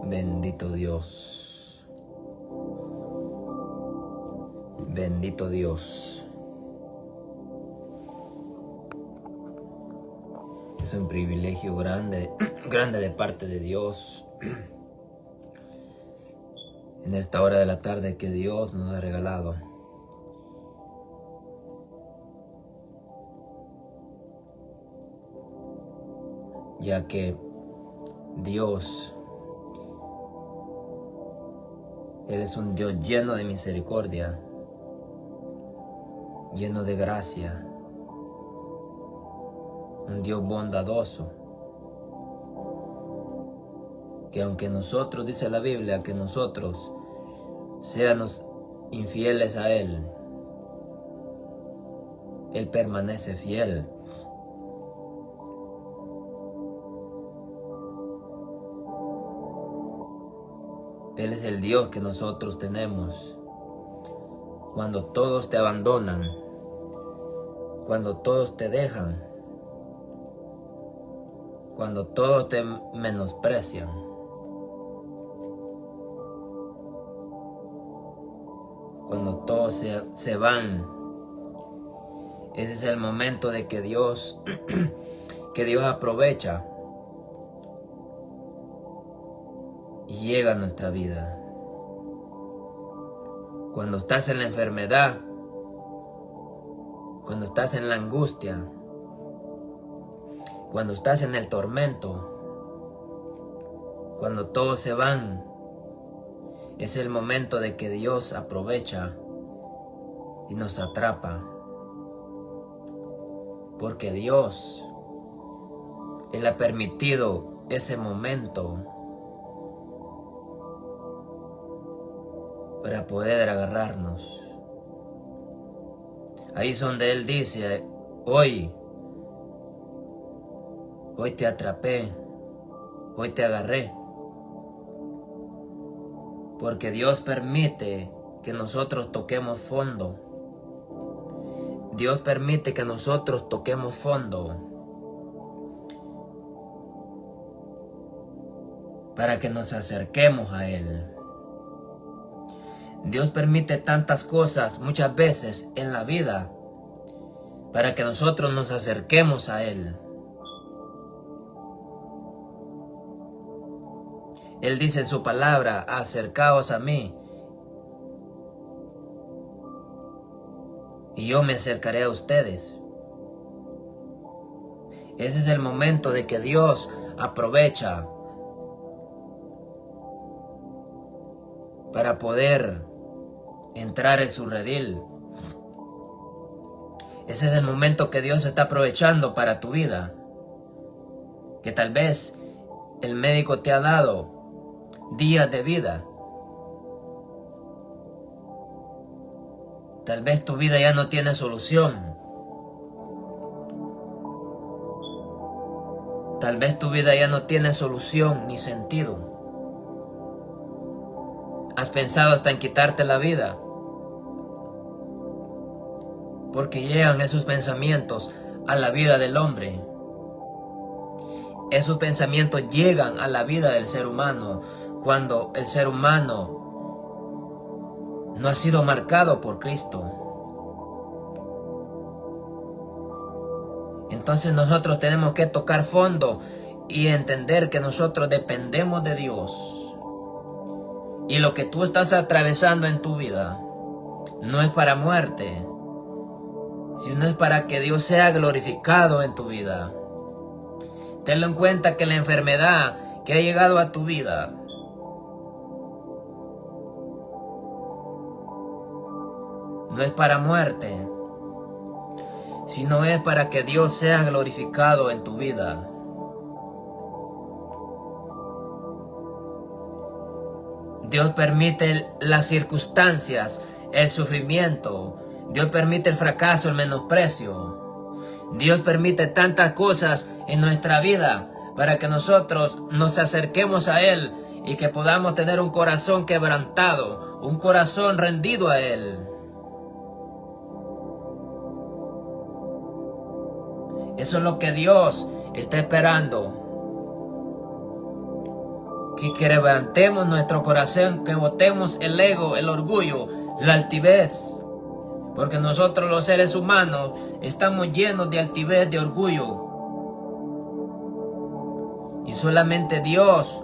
Bendito Dios. Bendito Dios. Es un privilegio grande de parte de Dios. En esta hora de la tarde que Dios nos ha regalado. Ya que Dios, Él es un Dios lleno de misericordia, lleno de gracia, un Dios bondadoso, que aunque nosotros, dice la Biblia, que nosotros seamos infieles a Él, Él permanece fiel. Él es el Dios que nosotros tenemos. Cuando todos te abandonan, cuando todos te dejan, cuando todos te menosprecian, cuando todos se van, ese es el momento de que Dios aprovecha y llega a nuestra vida. Cuando estás en la enfermedad, cuando estás en la angustia, cuando estás en el tormento, cuando todos se van, es el momento de que Dios aprovecha y nos atrapa. Porque Dios, Él ha permitido ese momento para poder agarrarnos. Ahí es donde Él dice, hoy te atrapé, hoy te agarré. Porque Dios permite que nosotros toquemos fondo. Dios permite que nosotros toquemos fondo para que nos acerquemos a Él. Dios permite tantas cosas muchas veces en la vida para que nosotros nos acerquemos a Él. Él dice en su palabra, acercaos a mí y yo me acercaré a ustedes. Ese es el momento de que Dios aprovecha para poder entrar en su redil. Ese es el momento que Dios está aprovechando para tu vida. Que tal vez el médico te ha dado días de vida. Tal vez tu vida ya no tiene solución. Tal vez tu vida ya no tiene solución ni sentido. Has pensado hasta en quitarte la vida. Porque llegan esos pensamientos a la vida del hombre. Esos pensamientos llegan a la vida del ser humano cuando el ser humano no ha sido marcado por Cristo. Entonces nosotros tenemos que tocar fondo y entender que nosotros dependemos de Dios. Y lo que tú estás atravesando en tu vida no es para muerte, sino es para que Dios sea glorificado en tu vida. Tenlo en cuenta que la enfermedad que ha llegado a tu vida no es para muerte, sino es para que Dios sea glorificado en tu vida. Dios permite las circunstancias, el sufrimiento. Dios permite el fracaso, el menosprecio. Dios permite tantas cosas en nuestra vida para que nosotros nos acerquemos a Él y que podamos tener un corazón quebrantado, un corazón rendido a Él. Eso es lo que Dios está esperando. que levantemos nuestro corazón, que botemos el ego, el orgullo, la altivez. Porque nosotros los seres humanos estamos llenos de altivez, de orgullo. Y solamente Dios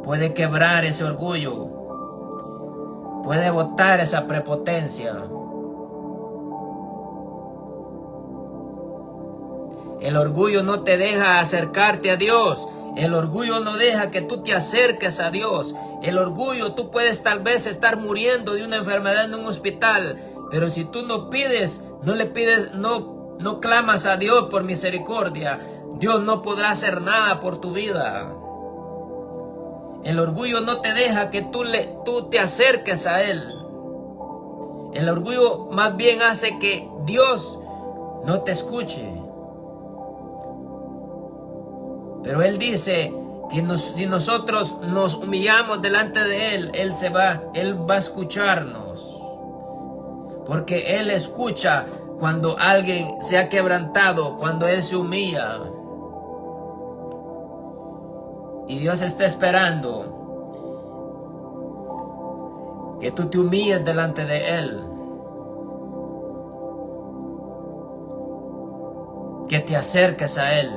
puede quebrar ese orgullo. Puede botar esa prepotencia. El orgullo no te deja acercarte a Dios. El orgullo no deja que tú te acerques a Dios. El orgullo, tú puedes tal vez estar muriendo de una enfermedad en un hospital, pero si tú no pides, no le pides, no clamas a Dios por misericordia, Dios no podrá hacer nada por tu vida. El orgullo no te deja que tú te acerques a Él. El orgullo más bien hace que Dios no te escuche. Pero Él dice que si nosotros nos humillamos delante de Él, Él va a escucharnos. Porque Él escucha cuando alguien se ha quebrantado, cuando Él se humilla. Y Dios está esperando que tú te humilles delante de Él. Que te acerques a Él.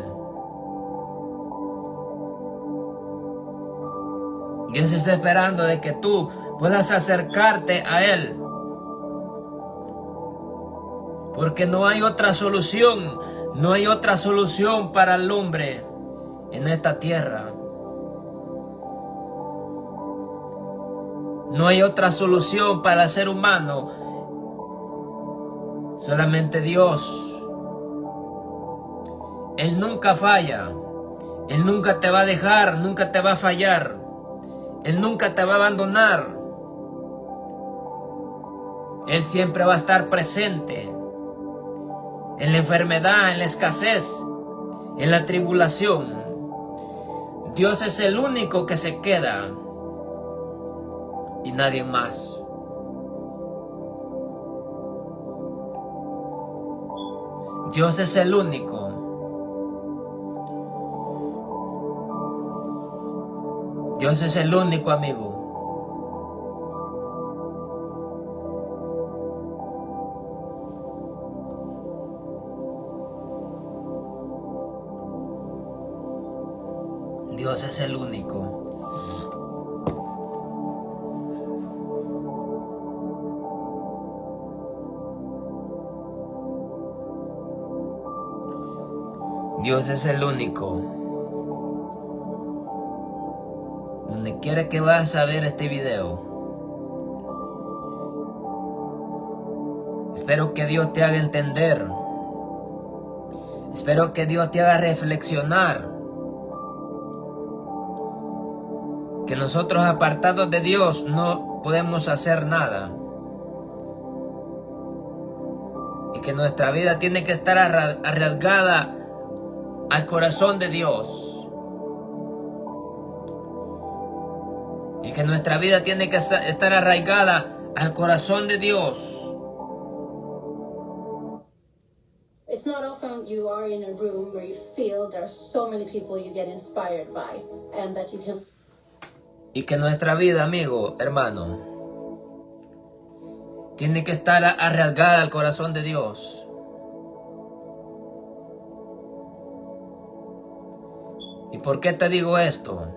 Dios está esperando de que tú puedas acercarte a Él. Porque no hay otra solución. No hay otra solución para el hombre en esta tierra. No hay otra solución para el ser humano. Solamente Dios. Él nunca falla. Él nunca te va a dejar, nunca te va a fallar. Él nunca te va a abandonar. Él siempre va a estar presente. En la enfermedad, en la escasez, en la tribulación. Dios es el único que se queda. Y nadie más. Dios es el único. Dios es el único, amigo. Dios es el único. Dios es el único. Donde quiera que vas a ver este video, espero que Dios te haga entender. Espero que Dios te haga reflexionar. Que nosotros apartados de Dios no podemos hacer nada. Y que nuestra vida tiene que estar arraigada al corazón de Dios. Y que nuestra vida tiene que estar arraigada al corazón de Dios. It's not often you are in a room where you feel there are so many people you get inspired by and that you can. Y que nuestra vida, amigo, hermano, tiene que estar arraigada al corazón de Dios. ¿Y por qué te digo esto?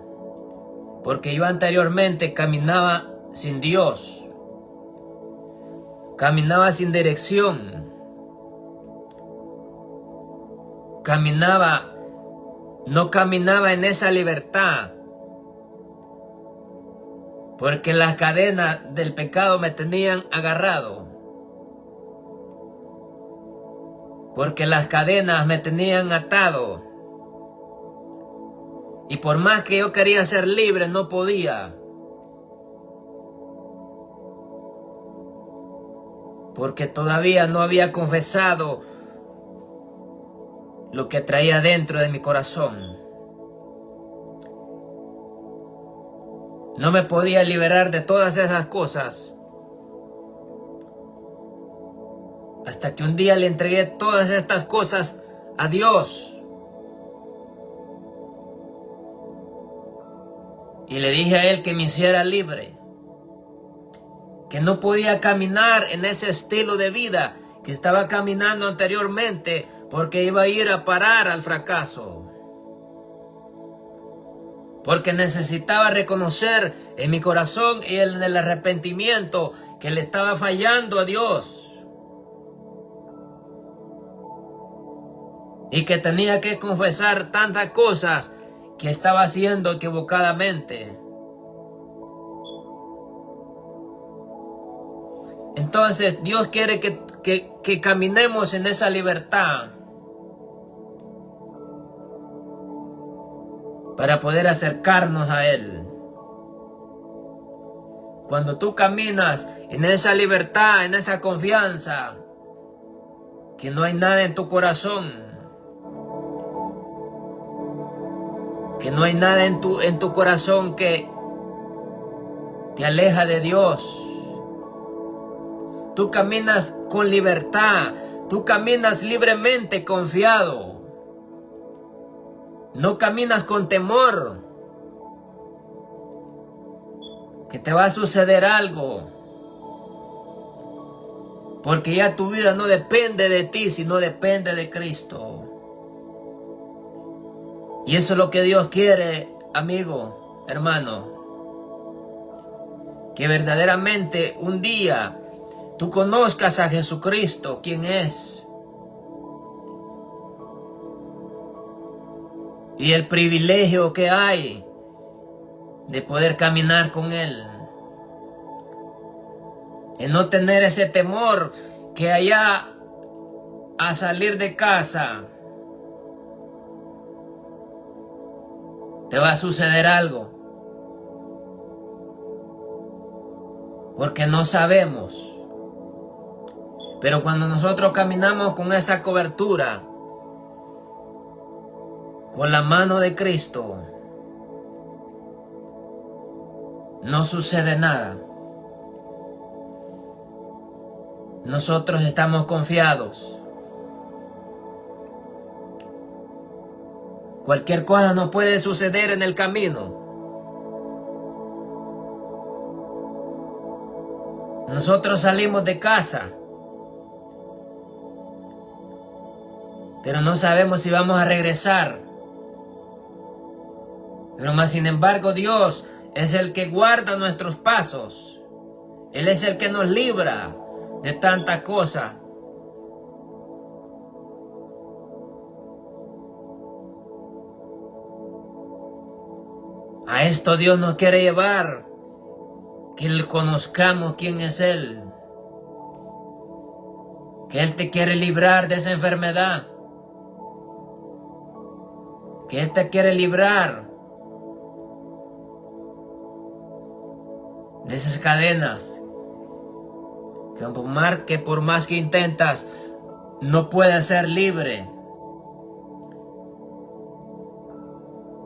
Porque yo anteriormente caminaba sin Dios. Caminaba sin dirección. No caminaba en esa libertad. Porque las cadenas del pecado me tenían agarrado. Porque las cadenas me tenían atado. Y por más que yo quería ser libre, no podía. Porque todavía no había confesado lo que traía dentro de mi corazón. No me podía liberar de todas esas cosas. Hasta que un día le entregué todas estas cosas a Dios. y le dije a él que me hiciera libre, que no podía caminar en ese estilo de vida que estaba caminando anteriormente, porque iba a ir a parar al fracaso. Porque necesitaba reconocer en mi corazón y en el arrepentimiento que le estaba fallando a Dios. Y que tenía que confesar tantas cosas que estaba haciendo equivocadamente. Entonces Dios quiere que caminemos en esa libertad para poder acercarnos a Él. Cuando tú caminas en esa libertad, en esa confianza, que no hay nada en tu corazón, que no hay nada en tu corazón que te aleja de Dios. Tú caminas con libertad, tú caminas libremente confiado. No caminas con temor que te va a suceder algo, porque ya tu vida no depende de ti, sino depende de Cristo. Y eso es lo que Dios quiere, amigo, hermano, que verdaderamente un día tú conozcas a Jesucristo, quién es. Y el privilegio que hay de poder caminar con Él. En no tener ese temor que allá a salir de casa te va a suceder algo. Porque no sabemos. Pero cuando nosotros caminamos con esa cobertura, con la mano de Cristo, no sucede nada. Nosotros estamos confiados. Cualquier cosa nos puede suceder en el camino. Nosotros salimos de casa, pero no sabemos si vamos a regresar. Pero más sin embargo, Dios es el que guarda nuestros pasos. Él es el que nos libra de tantas cosas. A esto Dios nos quiere llevar, que le conozcamos quién es Él. Que Él te quiere librar de esa enfermedad. Que Él te quiere librar de esas cadenas que por más que intentas no puedes ser libre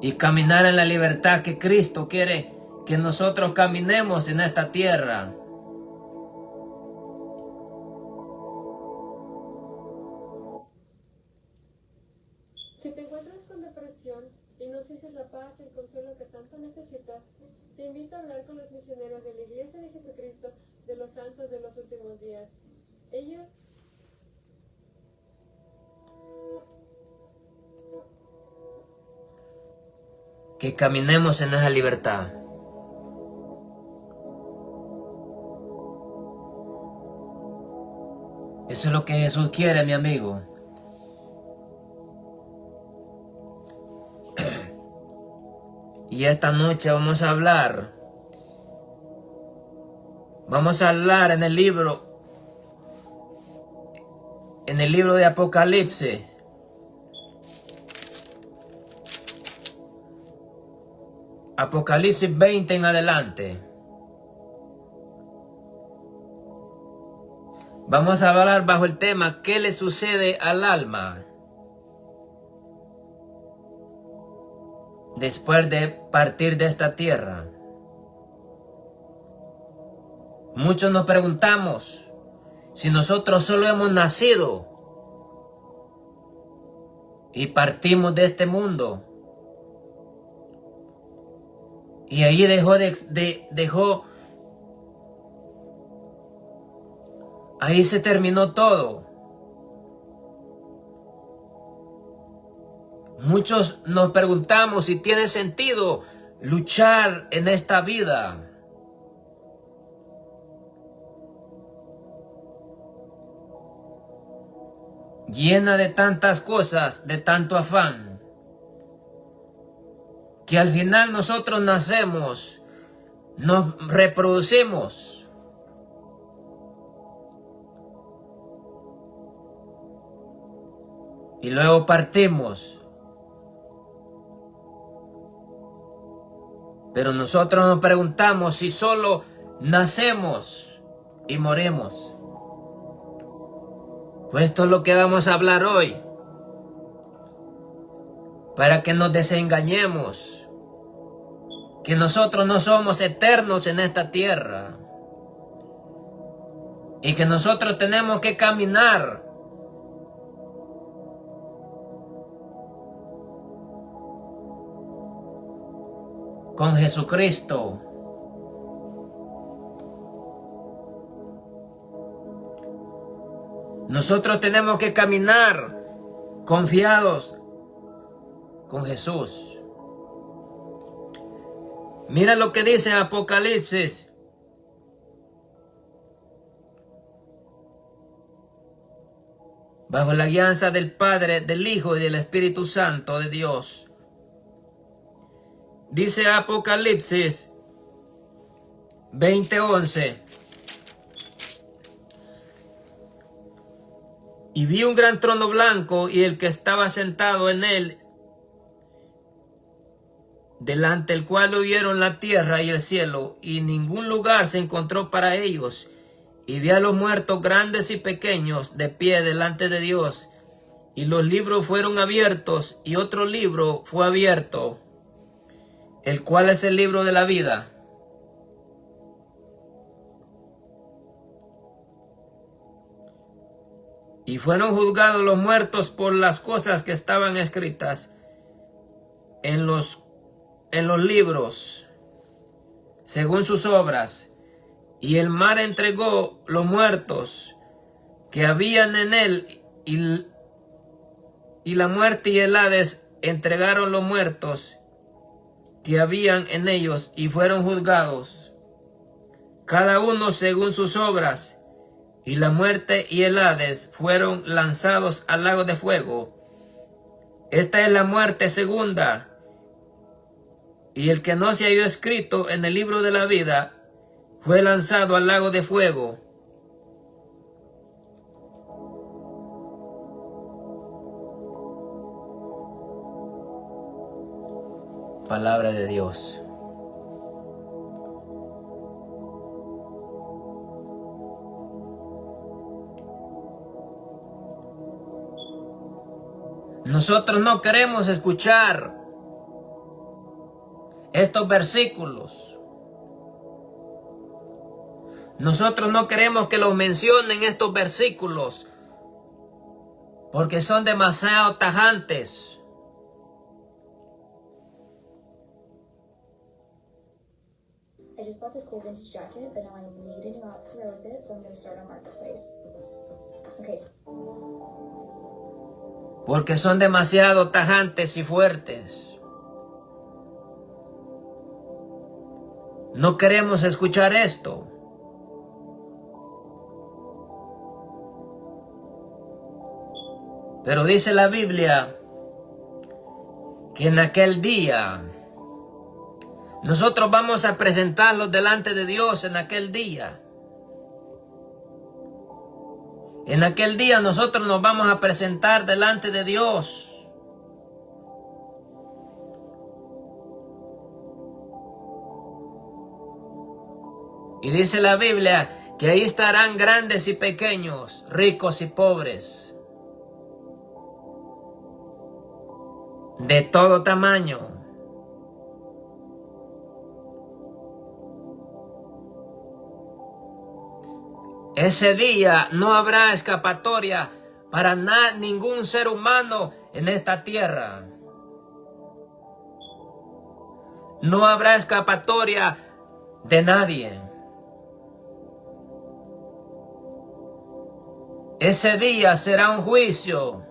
y caminar en la libertad que Cristo quiere que nosotros caminemos en esta tierra. Si te encuentras con depresión y no sientes la paz y el consuelo que tanto necesitas, te invito a hablar con los misioneros de la Iglesia de Jesucristo de los Santos de los Últimos Días. Ellos Que caminemos en esa libertad. Eso es lo que Jesús quiere, mi amigo. Y esta noche vamos a hablar en el libro de Apocalipsis. Apocalipsis 20 en adelante. Vamos a hablar bajo el tema ¿qué le sucede al alma después de partir de esta tierra? Muchos nos preguntamos si nosotros solo hemos nacido y partimos de este mundo Y ahí ahí se terminó todo. Muchos nos preguntamos si tiene sentido luchar en esta vida. Llena de tantas cosas, de tanto afán, que al final nosotros nacemos, nos reproducimos, y luego partimos. Pero nosotros nos preguntamos si solo nacemos y morimos. Pues esto es lo que vamos a hablar hoy, para que nos desengañemos, que nosotros no somos eternos en esta tierra, y que nosotros tenemos que caminar con Jesucristo. Nosotros tenemos que caminar confiados con Jesús. Mira lo que dice Apocalipsis. Bajo la guianza del Padre, del Hijo y del Espíritu Santo de Dios. Dice Apocalipsis 20:11. Y vi un gran trono blanco y el que estaba sentado en él, delante del cual huyeron la tierra y el cielo, y ningún lugar se encontró para ellos. Y vi a los muertos grandes y pequeños de pie delante de Dios, y los libros fueron abiertos, y otro libro fue abierto, el cual es el libro de la vida. Y fueron juzgados los muertos por las cosas que estaban escritas en los libros, según sus obras. Y el mar entregó los muertos que habían en él, y la muerte y el Hades entregaron los muertos que habían en ellos, y fueron juzgados, cada uno según sus obras. Y la muerte y el Hades fueron lanzados al lago de fuego. Esta es la muerte segunda. Y el que no se halló escrito en el libro de la vida fue lanzado al lago de fuego. Palabra de Dios. Nosotros no queremos escuchar estos versículos. Nosotros no queremos que los mencionen estos versículos, porque son demasiado tajantes. I just bought this cool vintage jacket, but now I need a new outfit to wear with it, so I'm going to start on Marketplace. Okay. Porque son demasiado tajantes y fuertes. No queremos escuchar esto. Pero dice la Biblia que en aquel día nosotros vamos a presentarlos delante de Dios en aquel día. En aquel día nosotros nos vamos a presentar delante de Dios. Y dice la Biblia que ahí estarán grandes y pequeños, ricos y pobres, de todo tamaño. Ese día no habrá escapatoria para ningún ser humano en esta tierra. No habrá escapatoria de nadie. Ese día será un juicio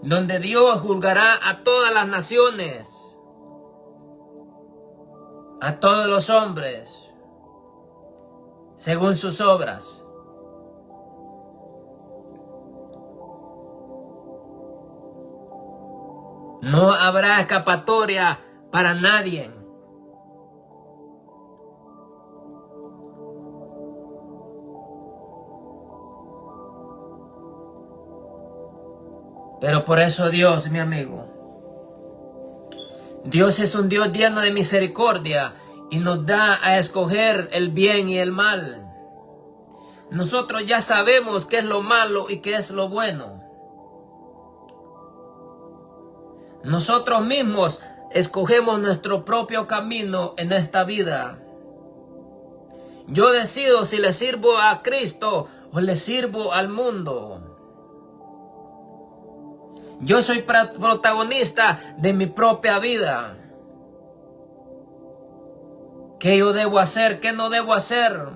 donde Dios juzgará a todas las naciones, a todos los hombres, según sus obras. No habrá escapatoria para nadie. Pero por eso Dios, mi amigo, Dios es un Dios lleno de misericordia y nos da a escoger el bien y el mal. Nosotros ya sabemos qué es lo malo y qué es lo bueno. Nosotros mismos escogemos nuestro propio camino en esta vida. Yo decido si le sirvo a Cristo o le sirvo al mundo. Yo soy protagonista de mi propia vida. ¿Qué yo debo hacer? ¿Qué no debo hacer?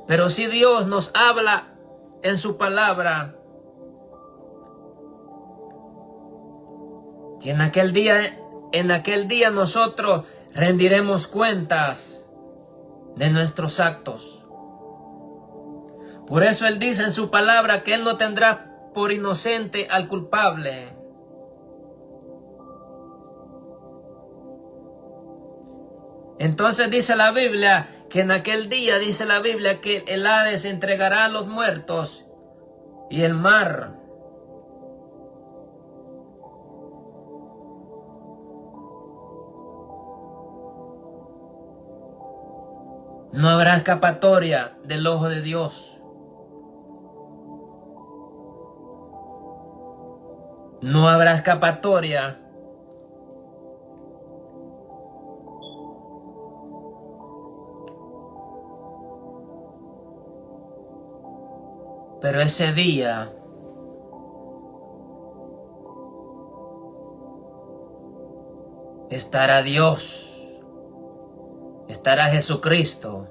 Pero si Dios nos habla en su palabra, que en aquel día nosotros rendiremos cuentas de nuestros actos. Por eso Él dice en su palabra que Él no tendrá por inocente al culpable. Entonces dice la Biblia que en aquel día, dice la Biblia, que el Hades entregará a los muertos y el mar no habrá escapatoria del ojo de Dios. No habrá escapatoria. Pero ese día estará Dios, estará Jesucristo.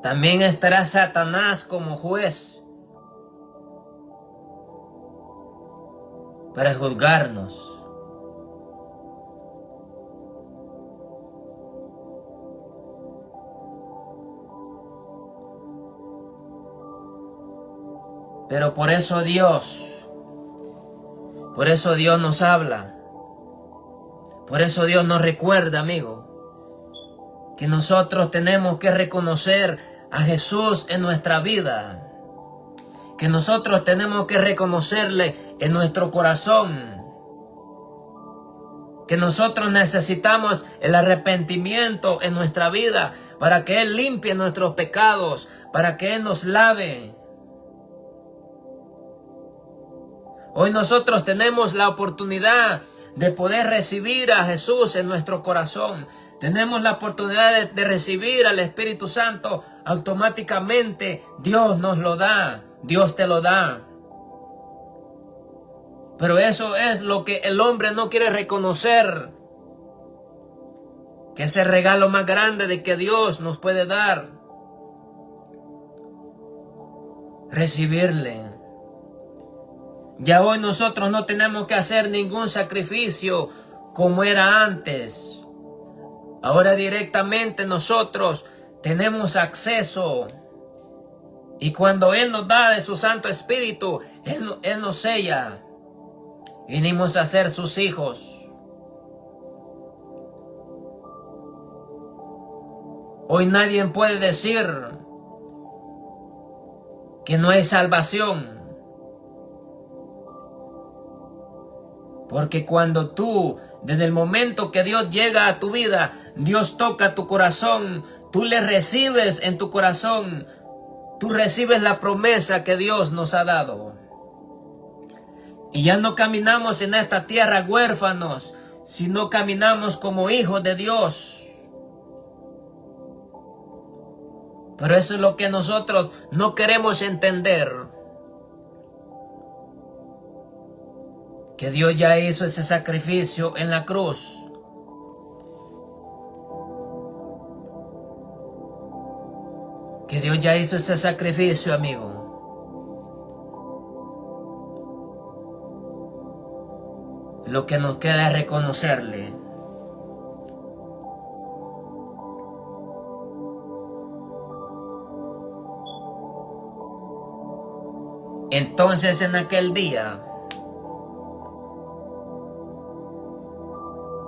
También estará Satanás como juez para juzgarnos. Pero por eso Dios nos habla. Por eso Dios nos recuerda, amigo, que nosotros tenemos que reconocer a Jesús en nuestra vida. Que nosotros tenemos que reconocerle en nuestro corazón. Que nosotros necesitamos el arrepentimiento en nuestra vida para que Él limpie nuestros pecados, para que Él nos lave. Hoy nosotros tenemos la oportunidad de poder recibir a Jesús en nuestro corazón. Tenemos la oportunidad de recibir al Espíritu Santo. Automáticamente Dios nos lo da. Dios te lo da. Pero eso es lo que el hombre no quiere reconocer. Que es el regalo más grande de que Dios nos puede dar. Recibirle. Ya hoy nosotros no tenemos que hacer ningún sacrificio como era antes. Ahora directamente nosotros tenemos acceso. Y cuando Él nos da de su Santo Espíritu, Él nos sella. Vinimos a ser sus hijos. Hoy nadie puede decir que no hay salvación. Porque cuando tú, desde el momento que Dios llega a tu vida, Dios toca tu corazón, tú le recibes en tu corazón, tú recibes la promesa que Dios nos ha dado. Y ya no caminamos en esta tierra huérfanos, sino caminamos como hijos de Dios. Pero eso es lo que nosotros no queremos entender. que Dios ya hizo ese sacrificio en la cruz. Que Dios ya hizo ese sacrificio, amigo. Lo que nos queda es reconocerle. Entonces en aquel día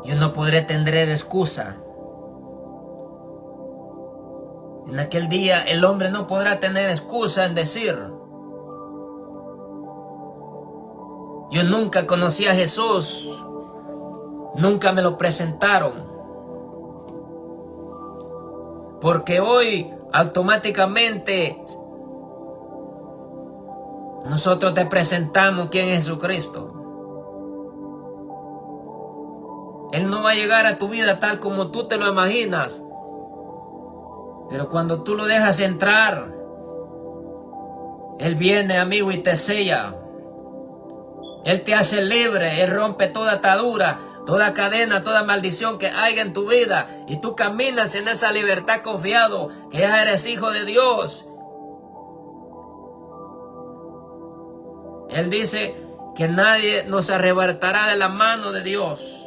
yo no podré tener excusa. En aquel día el hombre no podrá tener excusa en decir: yo nunca conocí a Jesús, nunca me lo presentaron. Porque hoy automáticamente nosotros te presentamos quién es Jesucristo. Él no va a llegar a tu vida tal como tú te lo imaginas. Pero cuando tú lo dejas entrar, Él viene, amigo, y te sella. Él te hace libre. Él rompe toda atadura, toda cadena, toda maldición que haya en tu vida. Y tú caminas en esa libertad confiado que ya eres hijo de Dios. Él dice que nadie nos arrebatará de la mano de Dios.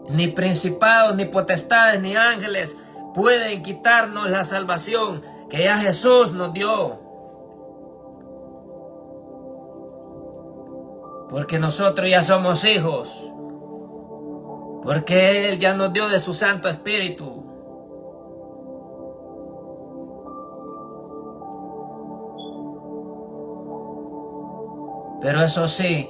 Ni principados, ni potestades, ni ángeles pueden quitarnos la salvación que ya Jesús nos dio. Porque nosotros ya somos hijos. Porque Él ya nos dio de su Santo Espíritu. Pero eso sí,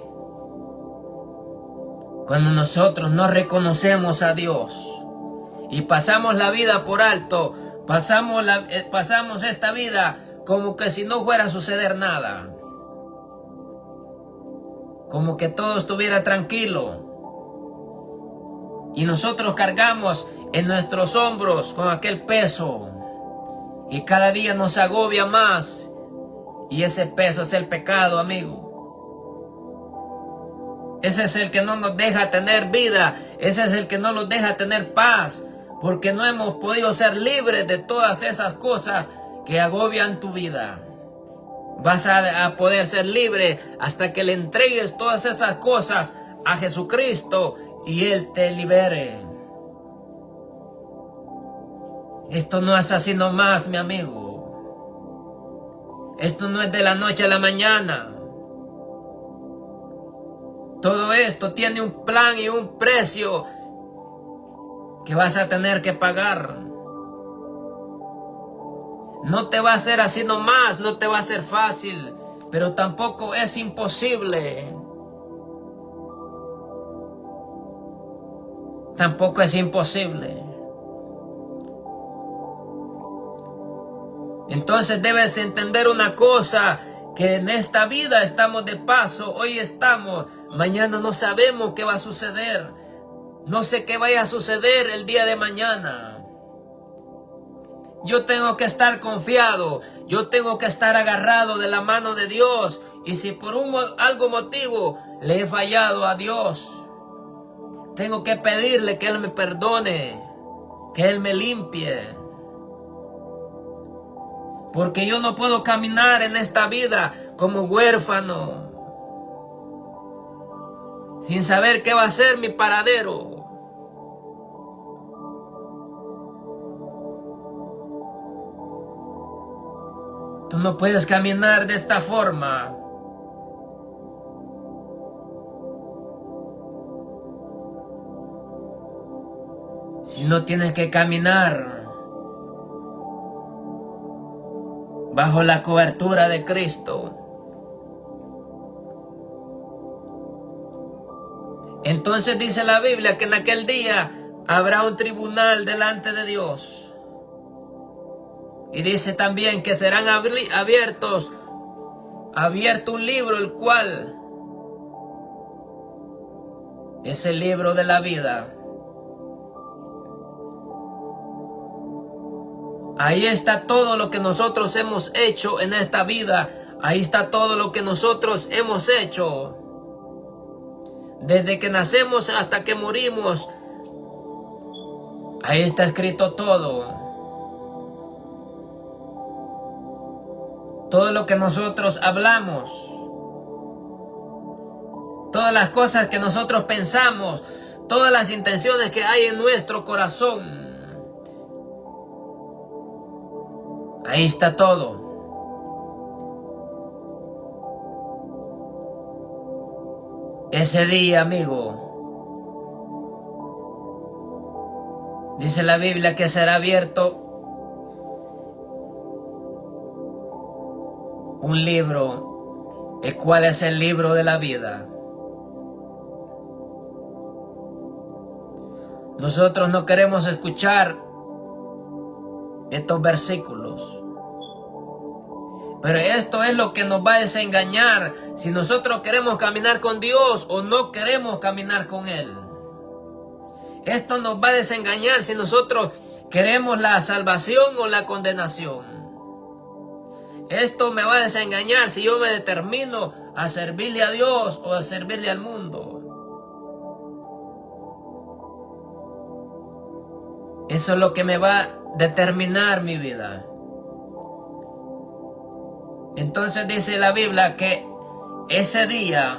cuando nosotros no reconocemos a Dios y pasamos la vida por alto, pasamos esta vida como que si no fuera a suceder nada, como que todo estuviera tranquilo, y nosotros cargamos en nuestros hombros con aquel peso y cada día nos agobia más, y ese peso es el pecado, amigo. Ese es el que no nos deja tener vida. Ese es el que no nos deja tener paz. Porque no hemos podido ser libres de todas esas cosas que agobian tu vida. Vas a poder ser libre hasta que le entregues todas esas cosas a Jesucristo y Él te libere. Esto no es así nomás, mi amigo. Esto no es de la noche a la mañana. Todo esto tiene un plan y un precio que vas a tener que pagar. No te va a ser así nomás, no te va a ser fácil, pero tampoco es imposible. Tampoco es imposible. Entonces debes entender una cosa, que en esta vida estamos de paso, hoy estamos, mañana no sabemos qué va a suceder. No sé qué vaya a suceder el día de mañana. Yo tengo que estar confiado, yo tengo que estar agarrado de la mano de Dios. Y si por algún motivo le he fallado a Dios, tengo que pedirle que Él me perdone, que Él me limpie. Porque yo no puedo caminar en esta vida como huérfano, sin saber qué va a ser mi paradero. Tú no puedes caminar de esta forma. Si no tienes que caminar bajo la cobertura de Cristo. Entonces dice la Biblia que en aquel día habrá un tribunal delante de Dios. Y dice también que serán abierto un libro, el cual es el libro de la vida. Ahí está todo lo que nosotros hemos hecho en esta vida Ahí está todo lo que nosotros hemos hecho. Desde que nacemos hasta que morimos. Ahí está escrito todo. Todo lo que nosotros hablamos. Todas las cosas que nosotros pensamos. Todas las intenciones que hay en nuestro corazón. Ahí está todo. Ese día, amigo, dice la Biblia que será abierto un libro, el cual es el libro de la vida. Nosotros no queremos escuchar estos versículos. Pero esto es lo que nos va a desengañar si nosotros queremos caminar con Dios o no queremos caminar con Él. Esto nos va a desengañar si nosotros queremos la salvación o la condenación. Esto me va a desengañar si yo me determino a servirle a Dios o a servirle al mundo. Eso es lo que me va a determinar mi vida. Entonces dice la Biblia que ese día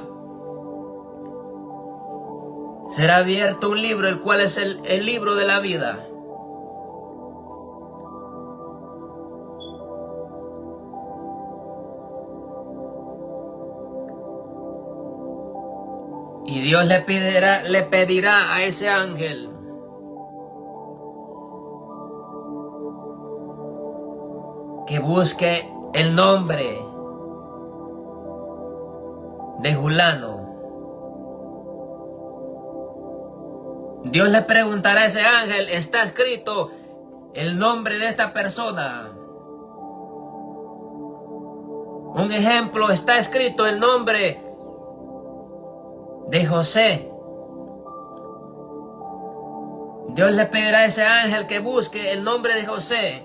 será abierto un libro, el cual es el libro de la vida. Y Dios le pedirá a ese ángel que busque el nombre de Julano. Dios le preguntará a ese ángel, ¿está escrito el nombre de esta persona? Un ejemplo, está escrito el nombre de José. Dios le pedirá a ese ángel que busque el nombre de José.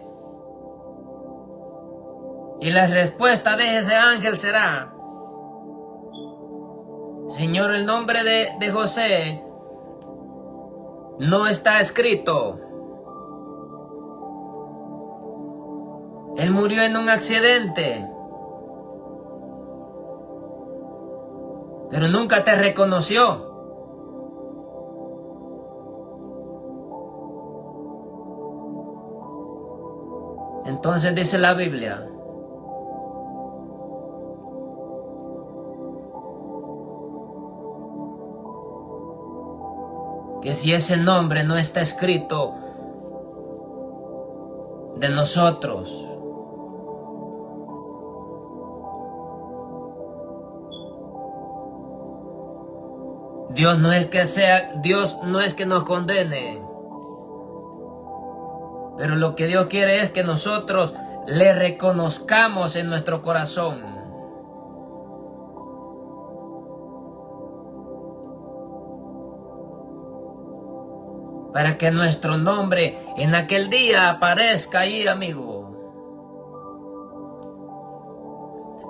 Y la respuesta de ese ángel será: Señor, el nombre de José no está escrito. Él murió en un accidente, pero nunca te reconoció. Entonces dice la Biblia que si ese nombre no está escrito de nosotros, Dios no es que nos condene, pero lo que Dios quiere es que nosotros le reconozcamos en nuestro corazón. Para que nuestro nombre en aquel día aparezca ahí, amigo.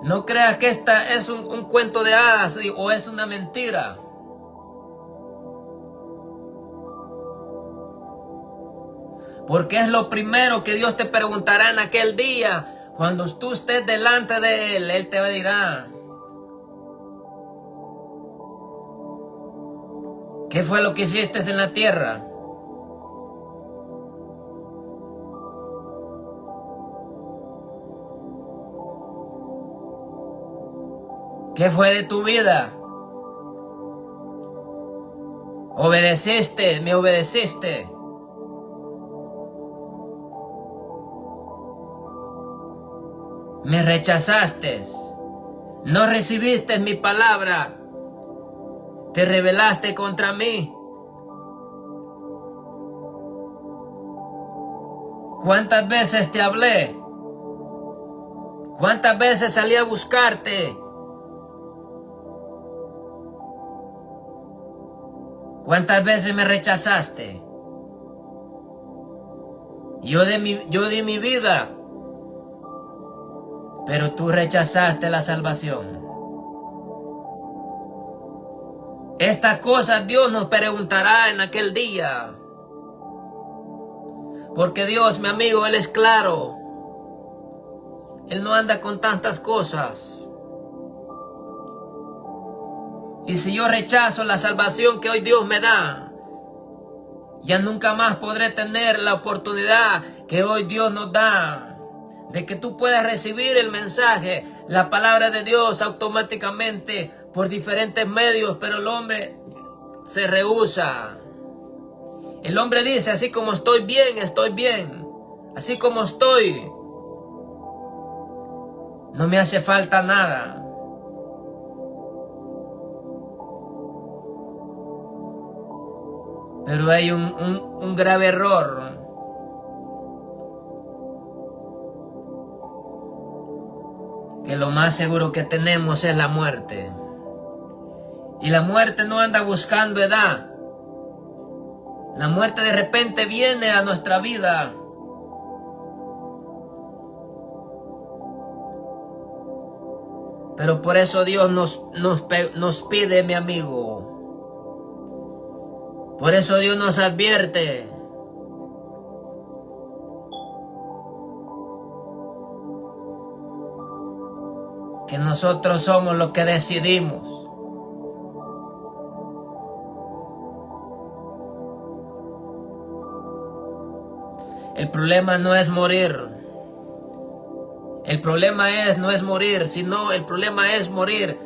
No creas que esta es un cuento de hadas o es una mentira. Porque es lo primero que Dios te preguntará en aquel día. Cuando tú estés delante de Él, Él te dirá: ¿qué fue lo que hiciste en la tierra? ¿Qué fue de tu vida? ¿Obedeciste? ¿Me obedeciste? ¿Me rechazaste? ¿No recibiste mi palabra? ¿Te rebelaste contra mí? ¿Cuántas veces te hablé? ¿Cuántas veces salí a buscarte? ¿Cuántas veces me rechazaste? Yo di mi vida pero tú rechazaste la salvación. Estas cosas Dios nos preguntará en aquel día. Porque Dios, mi amigo, Él es claro. Él no anda con tantas cosas. Y si yo rechazo la salvación que hoy Dios me da, ya nunca más podré tener la oportunidad que hoy Dios nos da, de que tú puedas recibir el mensaje, la palabra de Dios automáticamente por diferentes medios, pero el hombre se rehúsa. El hombre dice, así como estoy bien, así como estoy, no me hace falta nada. Pero hay un grave error. Que lo más seguro que tenemos es la muerte. Y la muerte no anda buscando edad. La muerte de repente viene a nuestra vida. Pero por eso Dios nos pide, mi amigo. Por eso Dios nos advierte. Que nosotros somos los que decidimos. El problema no es morir. El problema no es morir, sino el problema es morir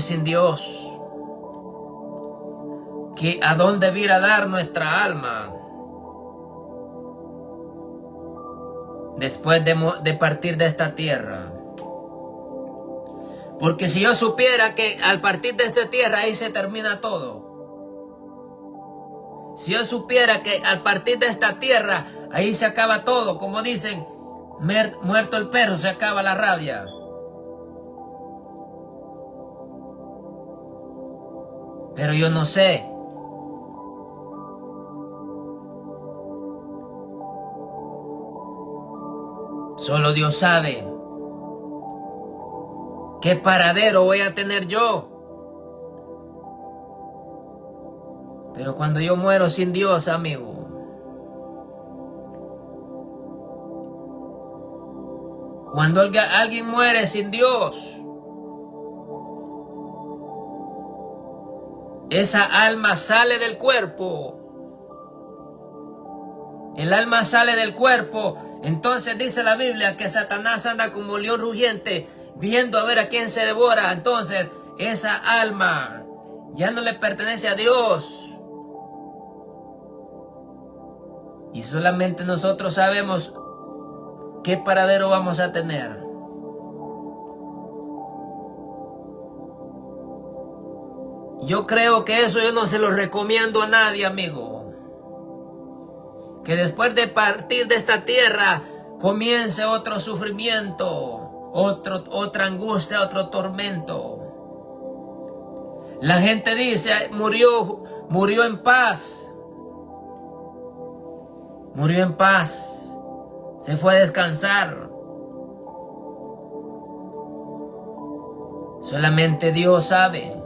sin Dios. Que a dónde vir a dar nuestra alma después de partir de esta tierra. Porque si yo supiera que al partir de esta tierra ahí se termina todo. Si yo supiera que al partir de esta tierra ahí se acaba todo, como dicen, muerto el perro se acaba la rabia. Pero yo no sé. Solo Dios sabe qué paradero voy a tener yo. Pero cuando yo muero sin Dios, amigo, cuando alguien muere sin Dios, esa alma sale del cuerpo. El alma sale del cuerpo. Entonces dice la Biblia que Satanás anda como león rugiente, viendo a ver a quién se devora. Entonces esa alma ya no le pertenece a Dios. Y solamente nosotros sabemos qué paradero vamos a tener. Yo creo que eso yo no se lo recomiendo a nadie, amigo. Que después de partir de esta tierra comience otro sufrimiento, otra angustia, otro tormento. La gente dice, murió en paz. Murió en paz. Se fue a descansar. Solamente Dios sabe.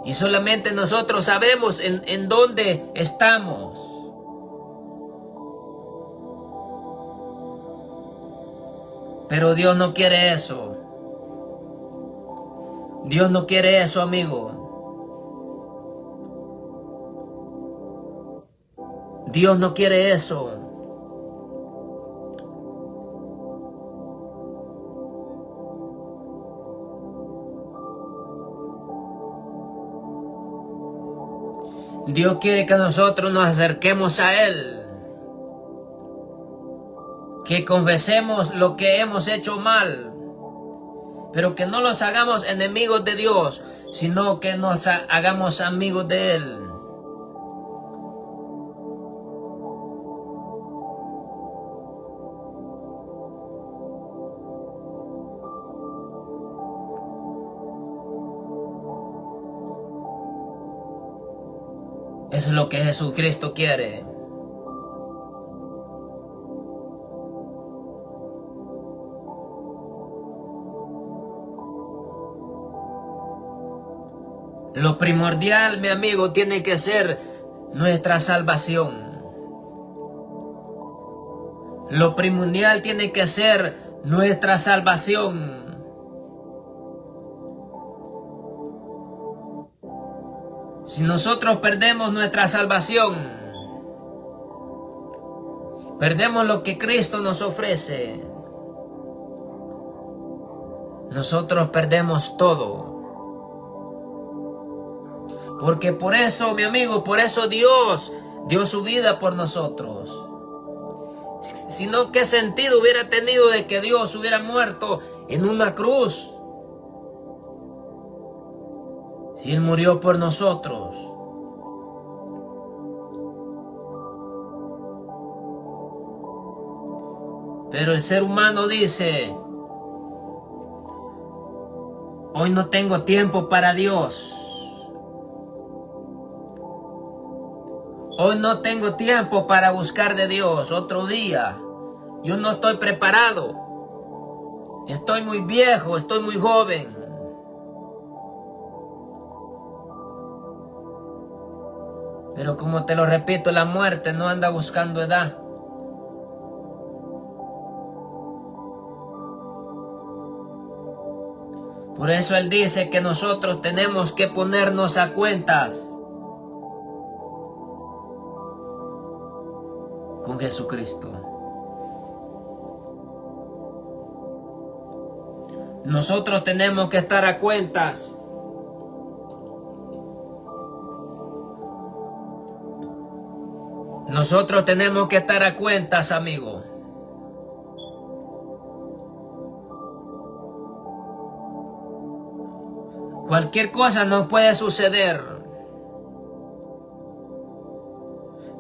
Y solamente nosotros sabemos en dónde estamos. Pero Dios no quiere eso. Dios no quiere eso, amigo. Dios no quiere eso. Dios quiere que nosotros nos acerquemos a Él. Que confesemos lo que hemos hecho mal. Pero que no los hagamos enemigos de Dios, sino que nos hagamos amigos de Él. Eso es lo que Jesucristo quiere. Lo primordial, mi amigo, tiene que ser nuestra salvación. Lo primordial tiene que ser nuestra salvación. Si nosotros perdemos nuestra salvación, perdemos lo que Cristo nos ofrece, nosotros perdemos todo. Porque por eso, mi amigo, por eso Dios dio su vida por nosotros. Si no, ¿qué sentido hubiera tenido de que Dios hubiera muerto en una cruz? Si Él murió por nosotros. Pero el ser humano dice: hoy no tengo tiempo para Dios. Hoy no tengo tiempo para buscar de Dios. Otro día. Yo no estoy preparado. Estoy muy viejo, estoy muy joven. Pero como te lo repito, la muerte no anda buscando edad. Por eso Él dice que nosotros tenemos que ponernos a cuentas con Jesucristo. Nosotros tenemos que estar a cuentas. Nosotros tenemos que estar a cuentas, amigo. Cualquier cosa nos puede suceder.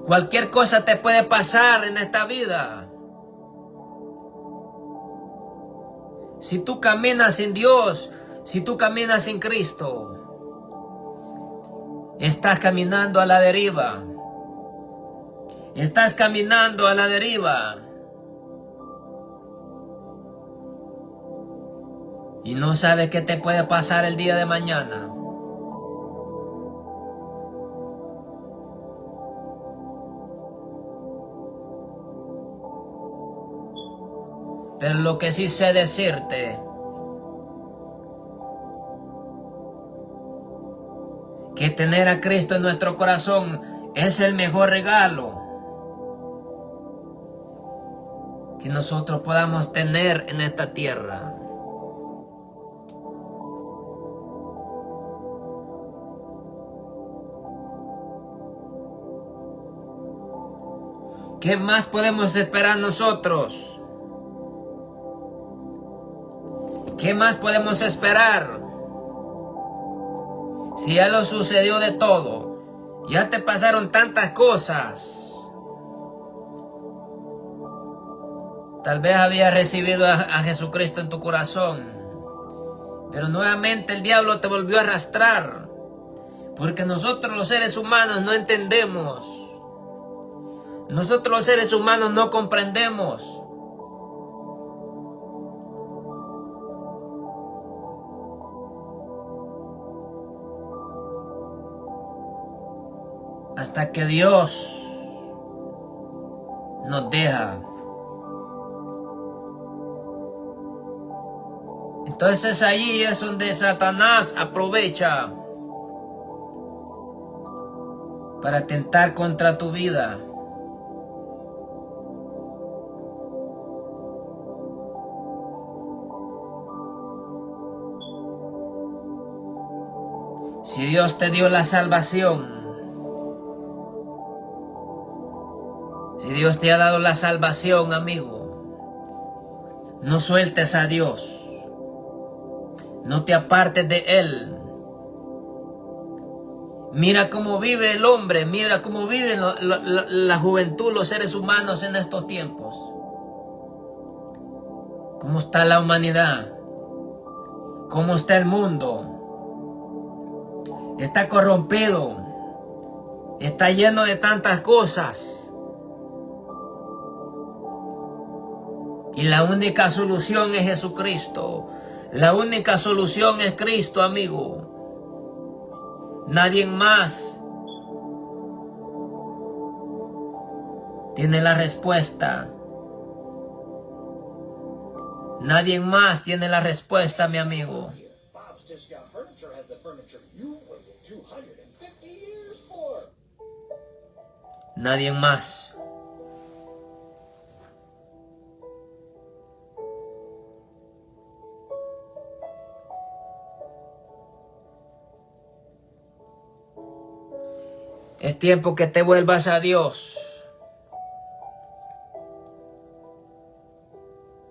Cualquier cosa te puede pasar en esta vida. Si tú caminas sin Dios, si tú caminas sin Cristo, estás caminando a la deriva. Estás caminando a la deriva. Y no sabes qué te puede pasar el día de mañana. Pero lo que sí sé decirte, que tener a Cristo en nuestro corazón es el mejor regalo que nosotros podamos tener en esta tierra. ¿Qué más podemos esperar nosotros? ¿Qué más podemos esperar? Si ya lo sucedió de todo, ya te pasaron tantas cosas. Tal vez habías recibido a Jesucristo en tu corazón, pero nuevamente el diablo te volvió a arrastrar, porque nosotros los seres humanos no entendemos. Nosotros los seres humanos no comprendemos. Hasta que Dios nos deja. Entonces allí es donde Satanás aprovecha para atentar contra tu vida. Si Dios te dio la salvación, si Dios te ha dado la salvación, amigo, no sueltes a Dios. No te apartes de Él. Mira cómo vive el hombre, mira cómo vive la juventud, los seres humanos en estos tiempos. Cómo está la humanidad, cómo está el mundo. Está corrompido, está lleno de tantas cosas. Y la única solución es Jesucristo. La única solución es Cristo, amigo. Nadie más tiene la respuesta. Nadie más tiene la respuesta, mi amigo. Bob's Discount Furniture has the furniture you've waited 250 years for. Nadie más. Es tiempo que te vuelvas a Dios.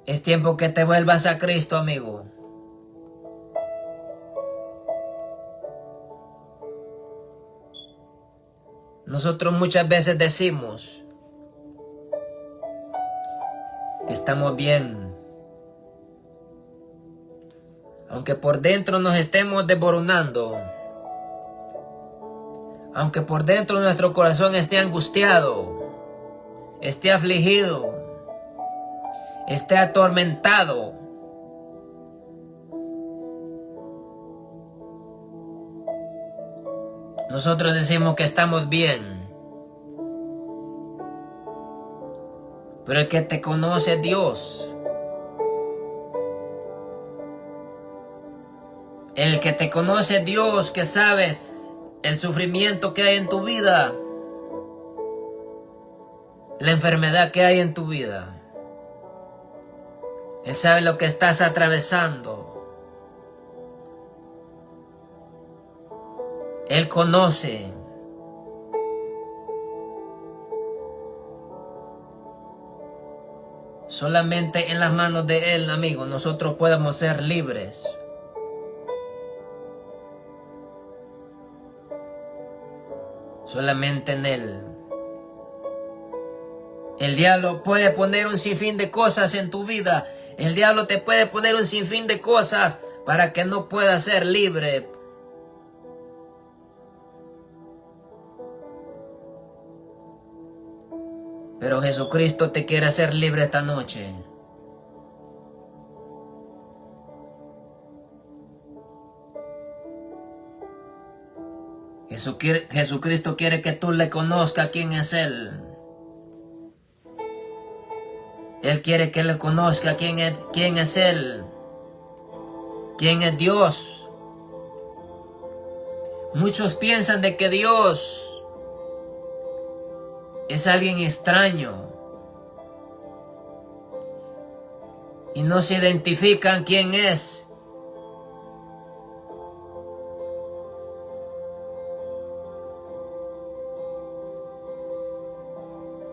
Es tiempo que te vuelvas a Cristo, amigo. Nosotros muchas veces decimos que estamos bien, aunque por dentro nos estemos desboronando, aunque por dentro nuestro corazón esté angustiado, esté afligido, esté atormentado. Nosotros decimos que estamos bien. Pero el que te conoce es Dios. El que te conoce es Dios, que sabes el sufrimiento que hay en tu vida, la enfermedad que hay en tu vida. Él sabe lo que estás atravesando. Él conoce. Solamente en las manos de Él, amigo, nosotros podemos ser libres. Solamente en Él. El diablo puede poner un sinfín de cosas en tu vida. El diablo te puede poner un sinfín de cosas para que no puedas ser libre. Pero Jesucristo te quiere hacer libre esta noche. Jesucristo quiere que tú le conozcas quién es Él. Él quiere que le conozca quién es Él. Quién es Dios. Muchos piensan de que Dios es alguien extraño. Y no se identifican quién es.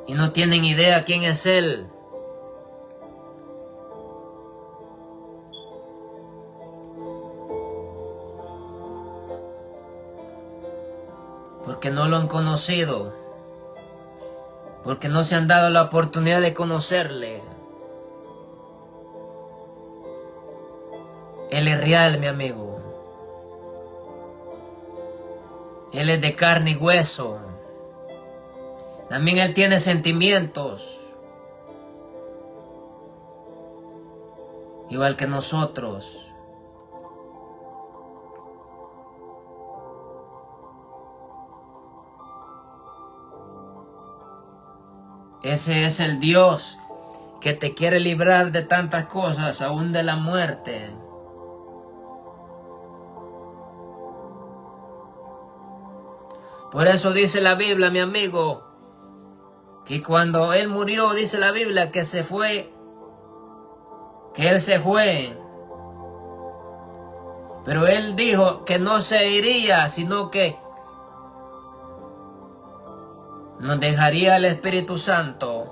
Y no tienen idea quién es Él. Porque no lo han conocido. Porque no se han dado la oportunidad de conocerle. Él es real, mi amigo. Él es de carne y hueso. También Él tiene sentimientos. Igual que nosotros. Ese es el Dios que te quiere librar de tantas cosas, aún de la muerte. Por eso dice la Biblia, mi amigo, que cuando Él murió, dice la Biblia, que se fue, que Él se fue. Pero Él dijo que no se iría, sino que nos dejaría el Espíritu Santo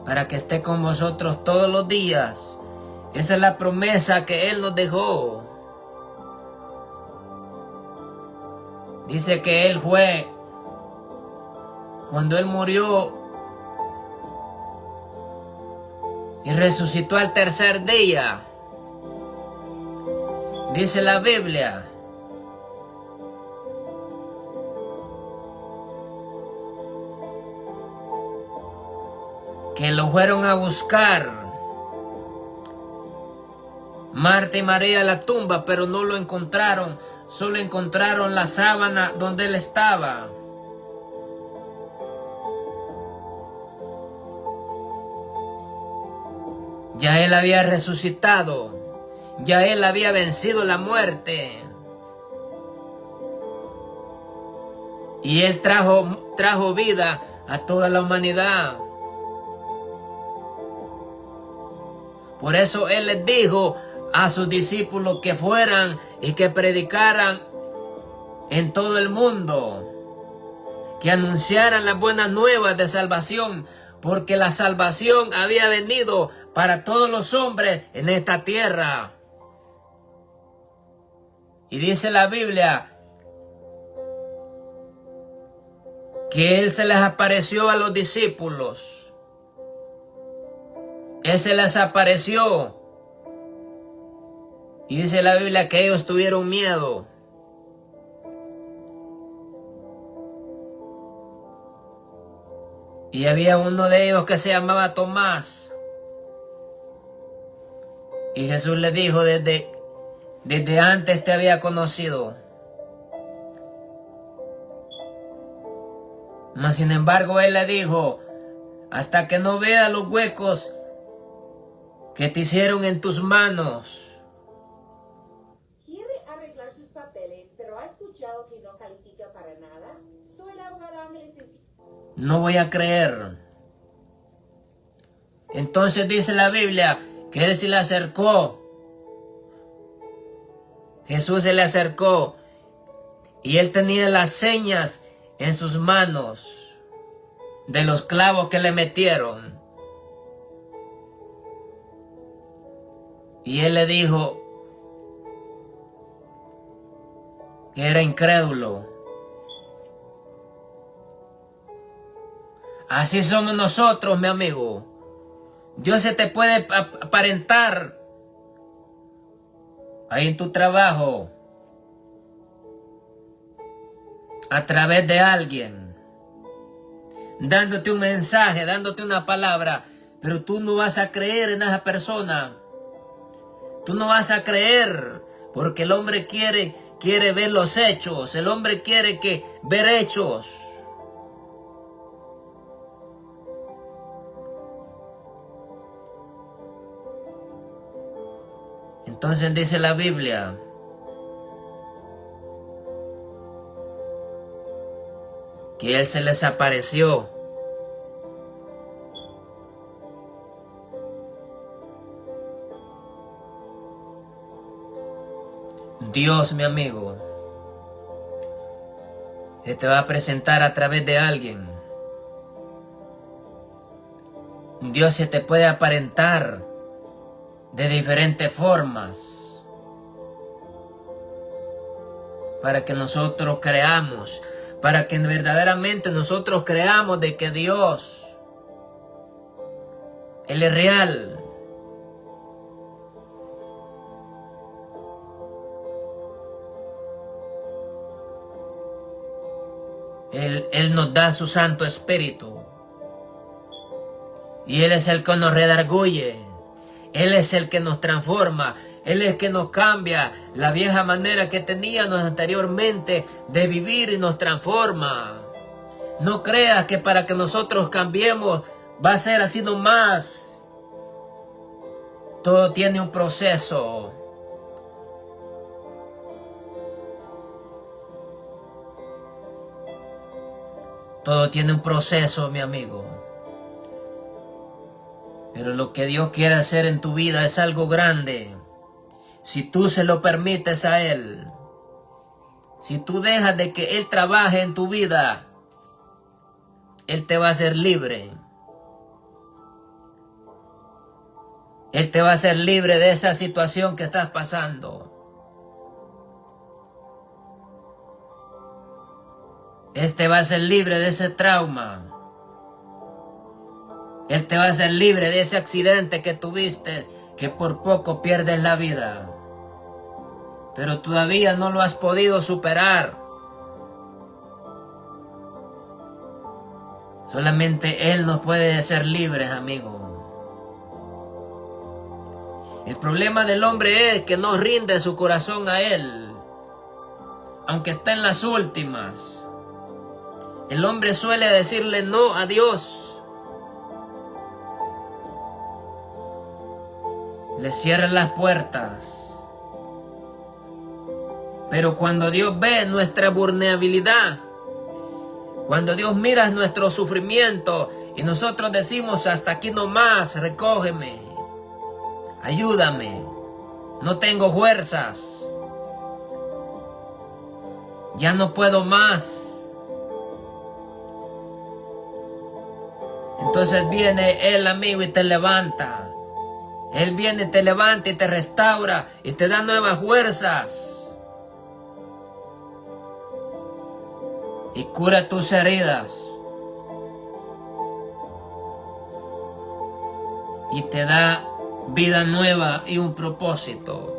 para que esté con vosotros todos los días. Esa es la promesa que Él nos dejó. Dice que Él fue, cuando Él murió y resucitó al tercer día. Dice la Biblia que lo fueron a buscar Marta y María a la tumba, pero no lo encontraron. Solo encontraron la sábana donde él estaba. Ya él había resucitado. Ya él había vencido la muerte. Y él trajo vida a toda la humanidad. Por eso él les dijo a sus discípulos que fueran y que predicaran en todo el mundo, que anunciaran las buenas nuevas de salvación, porque la salvación había venido para todos los hombres en esta tierra. Y dice la Biblia que él se les apareció a los discípulos. Él se les apareció. Y dice la Biblia que ellos tuvieron miedo. Y había uno de ellos que se llamaba Tomás. Y Jesús le dijo, desde antes te había conocido. Mas sin embargo él le dijo, hasta que no vea los huecos que te hicieron en tus manos. Quiere arreglar sus papeles, pero ha escuchado que no califica para nada. Soy la abogada Ángeles. No voy a creer. Entonces dice la Biblia que él se le acercó. Jesús se le acercó y él tenía las señas en sus manos de los clavos que le metieron. Y él le dijo que era incrédulo. Así somos nosotros, mi amigo. Dios se te puede aparentar ahí en tu trabajo a través de alguien, dándote un mensaje, dándote una palabra, pero tú no vas a creer en esa persona. Tú no vas a creer, porque el hombre quiere ver los hechos. El hombre quiere ver hechos. Entonces dice la Biblia que él se les apareció. Dios, mi amigo, se te va a presentar a través de alguien. Dios se te puede aparentar de diferentes formas para que nosotros creamos, para que verdaderamente nosotros creamos de que Dios, Él es real. Él nos da su Santo Espíritu. Y Él es el que nos redarguye. Él es el que nos transforma. Él es el que nos cambia la vieja manera que teníamos anteriormente de vivir y nos transforma. No creas que para que nosotros cambiemos va a ser así nomás. Todo tiene un proceso. Todo tiene un proceso, mi amigo. Pero lo que Dios quiere hacer en tu vida es algo grande. Si tú se lo permites a Él. Si tú dejas de que Él trabaje en tu vida, Él te va a hacer libre. Él te va a hacer libre de esa situación que estás pasando. Él te va a hacer libre de ese trauma. Él te va a hacer libre de ese accidente que tuviste, que por poco pierdes la vida. Pero todavía no lo has podido superar. Solamente Él nos puede hacer libres, amigo. El problema del hombre es que no rinde su corazón a Él, aunque está en las últimas. El hombre suele decirle no a Dios. Le cierra las puertas. Pero cuando Dios ve nuestra vulnerabilidad, cuando Dios mira nuestro sufrimiento y nosotros decimos hasta aquí nomás, recógeme, ayúdame, no tengo fuerzas, ya no puedo más. Entonces viene el amigo y te levanta. Él viene, te levanta y te restaura y te da nuevas fuerzas. Y cura tus heridas. Y te da vida nueva y un propósito.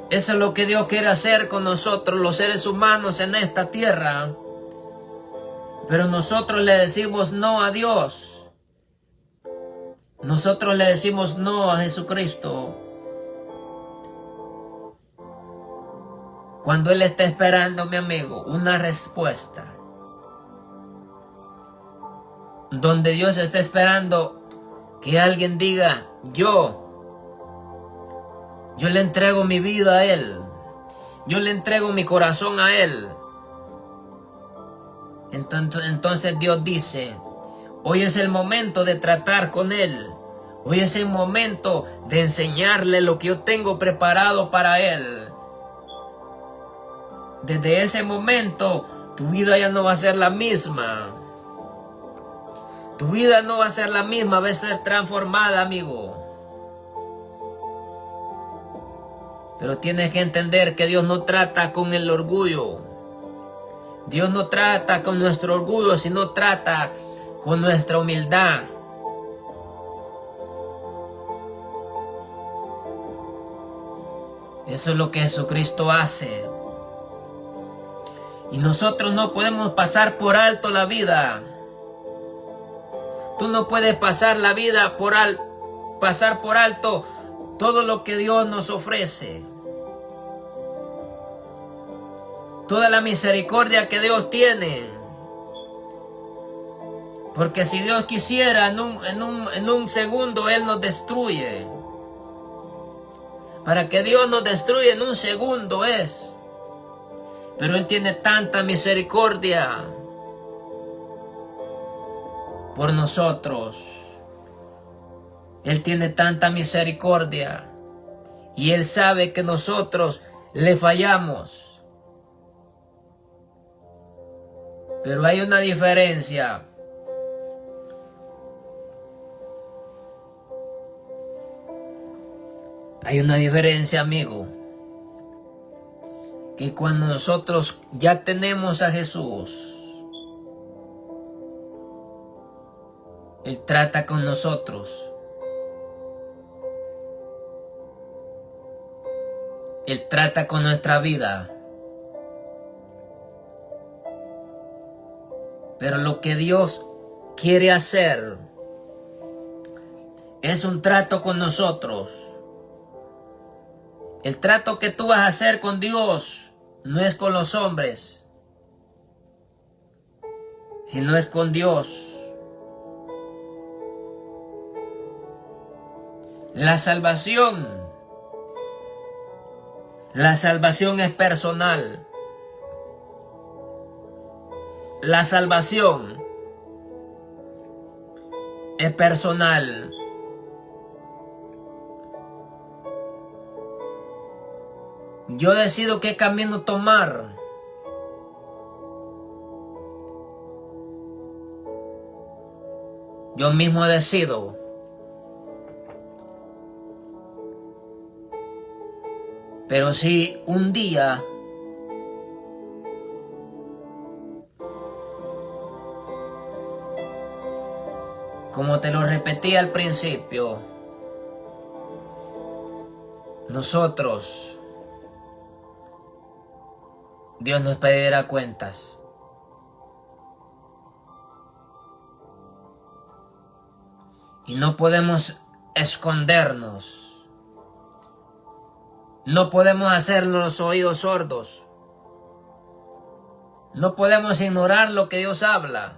Eso es lo que Dios quiere hacer con nosotros, los seres humanos en esta tierra. Pero nosotros le decimos no a Dios. Nosotros le decimos no a Jesucristo. Cuando Él está esperando, mi amigo, una respuesta. Donde Dios está esperando que alguien diga, yo le entrego mi vida a Él. Yo le entrego mi corazón a Él. Entonces Dios dice, hoy es el momento de tratar con Él. Hoy es el momento de enseñarle lo que yo tengo preparado para Él. Desde ese momento, tu vida ya no va a ser la misma. Tu vida no va a ser la misma, va a ser transformada, amigo. Pero tienes que entender que Dios no trata con el orgullo. Dios no trata con nuestro orgullo, sino trata con nuestra humildad. Eso es lo que Jesucristo hace. Y nosotros no podemos pasar por alto la vida. Tú no puedes pasar la vida pasar por alto todo lo que Dios nos ofrece. Toda la misericordia que Dios tiene. Porque si Dios quisiera, en un segundo Él nos destruye. Para que Dios nos destruya en un segundo es. Pero Él tiene tanta misericordia por nosotros. Él tiene tanta misericordia. Y Él sabe que nosotros le fallamos. Pero hay una diferencia. Hay una diferencia, amigo. Que cuando nosotros ya tenemos a Jesús, Él trata con nosotros. Él trata con nuestra vida. Pero lo que Dios quiere hacer es un trato con nosotros. El trato que tú vas a hacer con Dios no es con los hombres, sino es con Dios. La salvación es personal. La salvación es personal. Yo decido qué camino tomar. Yo mismo decido. Pero si un día como te lo repetí al principio, nosotros, Dios nos pedirá cuentas. Y no podemos escondernos. No podemos hacernos los oídos sordos. No podemos ignorar lo que Dios habla.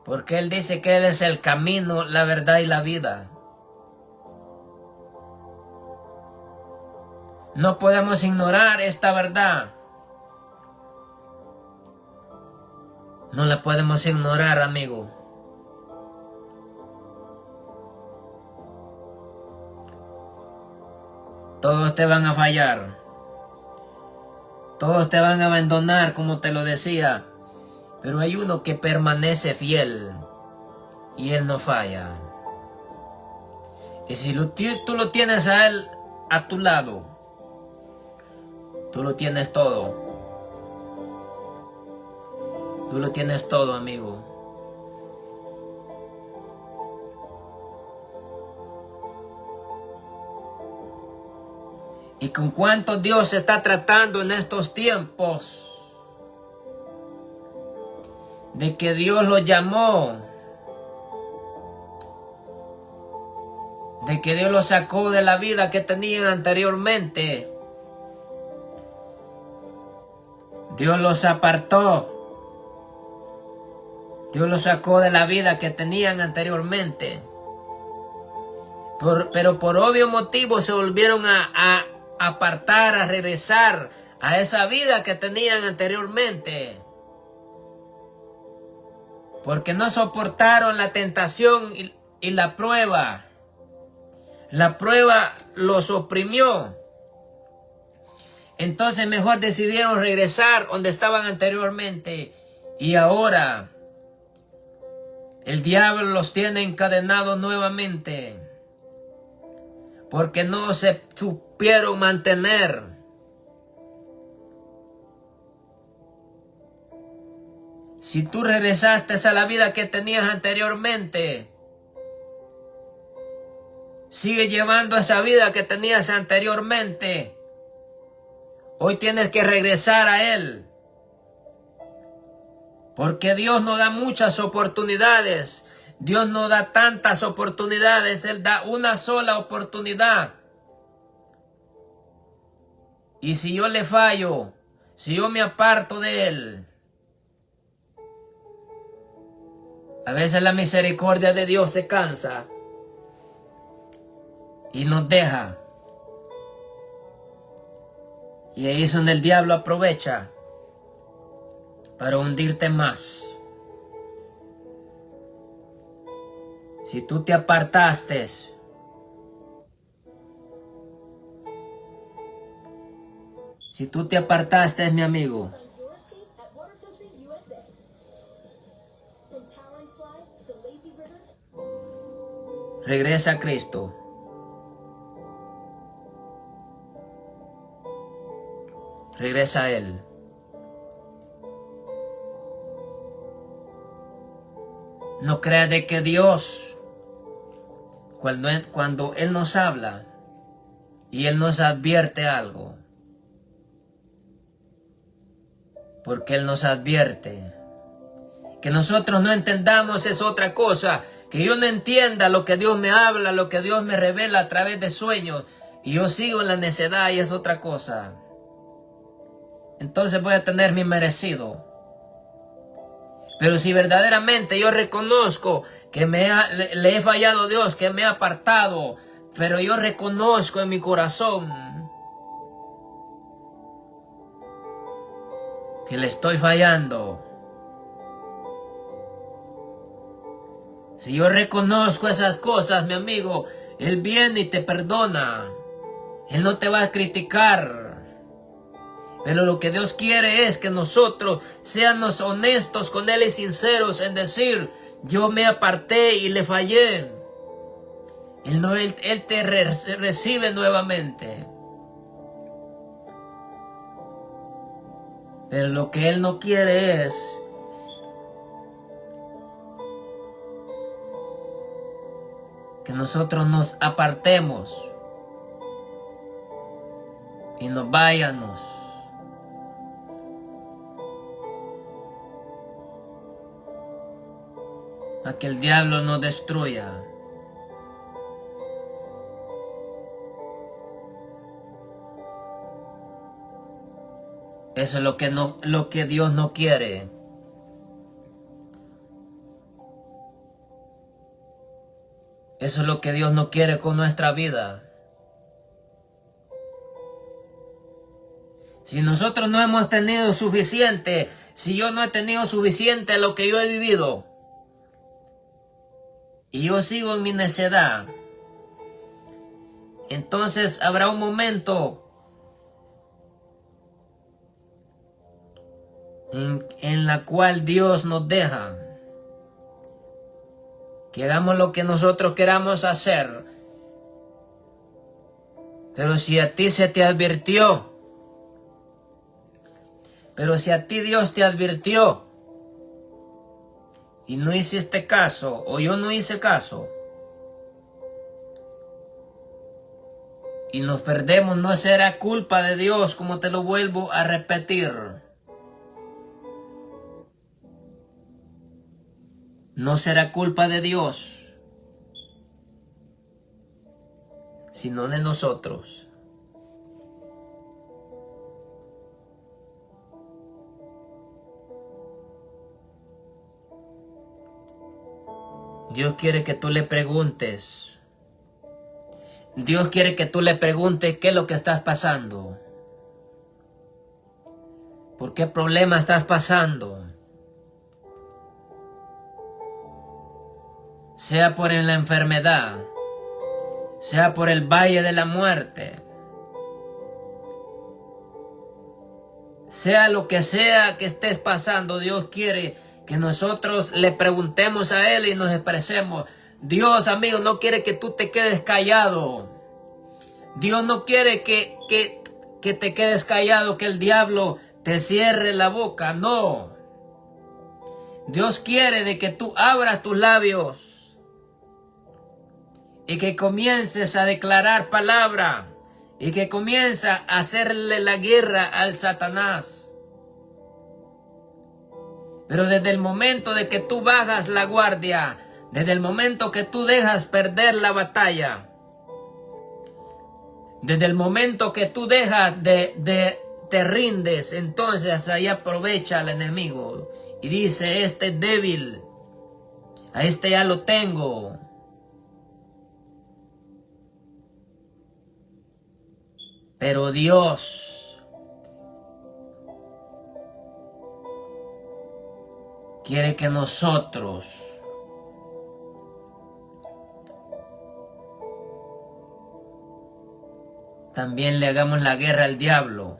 Porque Él dice que Él es el camino, la verdad y la vida. No podemos ignorar esta verdad. No la podemos ignorar, amigo. Todos te van a fallar. Todos te van a abandonar, como te lo decía. Pero hay uno que permanece fiel. Y Él no falla. Y si tú lo tienes a Él a tu lado, tú lo tienes todo. Tú lo tienes todo, amigo. ¿Y con cuánto Dios se está tratando en estos tiempos? De que Dios lo llamó. De que Dios lo sacó de la vida que tenían anteriormente. Dios los apartó. Dios los sacó de la vida que tenían anteriormente. Pero por obvio motivo se volvieron a apartar, a regresar a esa vida que tenían anteriormente. Porque no soportaron la tentación y la prueba. La prueba los oprimió. Entonces mejor decidieron regresar donde estaban anteriormente. Y ahora el diablo los tiene encadenados nuevamente. Porque no se supieron mantener. Si tú regresaste a la vida que tenías anteriormente, sigue llevando esa vida que tenías anteriormente. Hoy tienes que regresar a Él. Porque Dios no da muchas oportunidades. Dios no da tantas oportunidades. Él da una sola oportunidad. Y si yo le fallo, si yo me aparto de Él, a veces la misericordia de Dios se cansa y nos deja. Y ahí es donde el diablo aprovecha para hundirte más. Si tú te apartaste, mi amigo, regresa a Cristo. Regresa a Él. No creas de que Dios, cuando Él nos habla y Él nos advierte algo, porque Él nos advierte, que nosotros no entendamos es otra cosa, que yo no entienda lo que Dios me habla, lo que Dios me revela a través de sueños, y yo sigo en la necedad y es otra cosa. Entonces voy a tener mi merecido. Pero si verdaderamente yo reconozco que le he fallado a Dios, que me he apartado, pero yo reconozco en mi corazón que le estoy fallando. Si yo reconozco esas cosas, mi amigo, Él viene y te perdona. Él no te va a criticar. Pero lo que Dios quiere es que nosotros seamos honestos con Él y sinceros en decir, yo me aparté y le fallé. Él te recibe nuevamente. Pero lo que Él no quiere es que nosotros nos apartemos y nos vayamos. a que el diablo nos destruya. Eso es lo que Dios no quiere. Eso es lo que Dios no quiere con nuestra vida. Si nosotros no hemos tenido suficiente, si yo no he tenido suficiente de lo que yo he vivido, y yo sigo en mi necedad, entonces habrá un momento en la cual Dios nos deja que hagamos lo que nosotros queramos hacer. Pero si a ti se te advirtió, pero si a ti Dios te advirtió y no hiciste caso, o yo no hice caso, y nos perdemos, no será culpa de Dios, como te lo vuelvo a repetir. No será culpa de Dios, sino de nosotros. Dios quiere que tú le preguntes. Dios quiere que tú le preguntes qué es lo que estás pasando. ¿Por qué problema estás pasando? Sea por la enfermedad, sea por el valle de la muerte, sea lo que sea que estés pasando, Dios quiere que nosotros le preguntemos a Él y nos expresemos. Dios, amigo, no quiere que tú te quedes callado. Dios no quiere que te quedes callado, que el diablo te cierre la boca. No. Dios quiere de que tú abras tus labios y que comiences a declarar palabra y que comiences a hacerle la guerra al Satanás. Pero desde el momento de que tú bajas la guardia, desde el momento que tú dejas perder la batalla, desde el momento que tú dejas te rindes, entonces ahí aprovecha al enemigo y dice, este es débil, a este ya lo tengo. Pero Dios quiere que nosotros también le hagamos la guerra al diablo.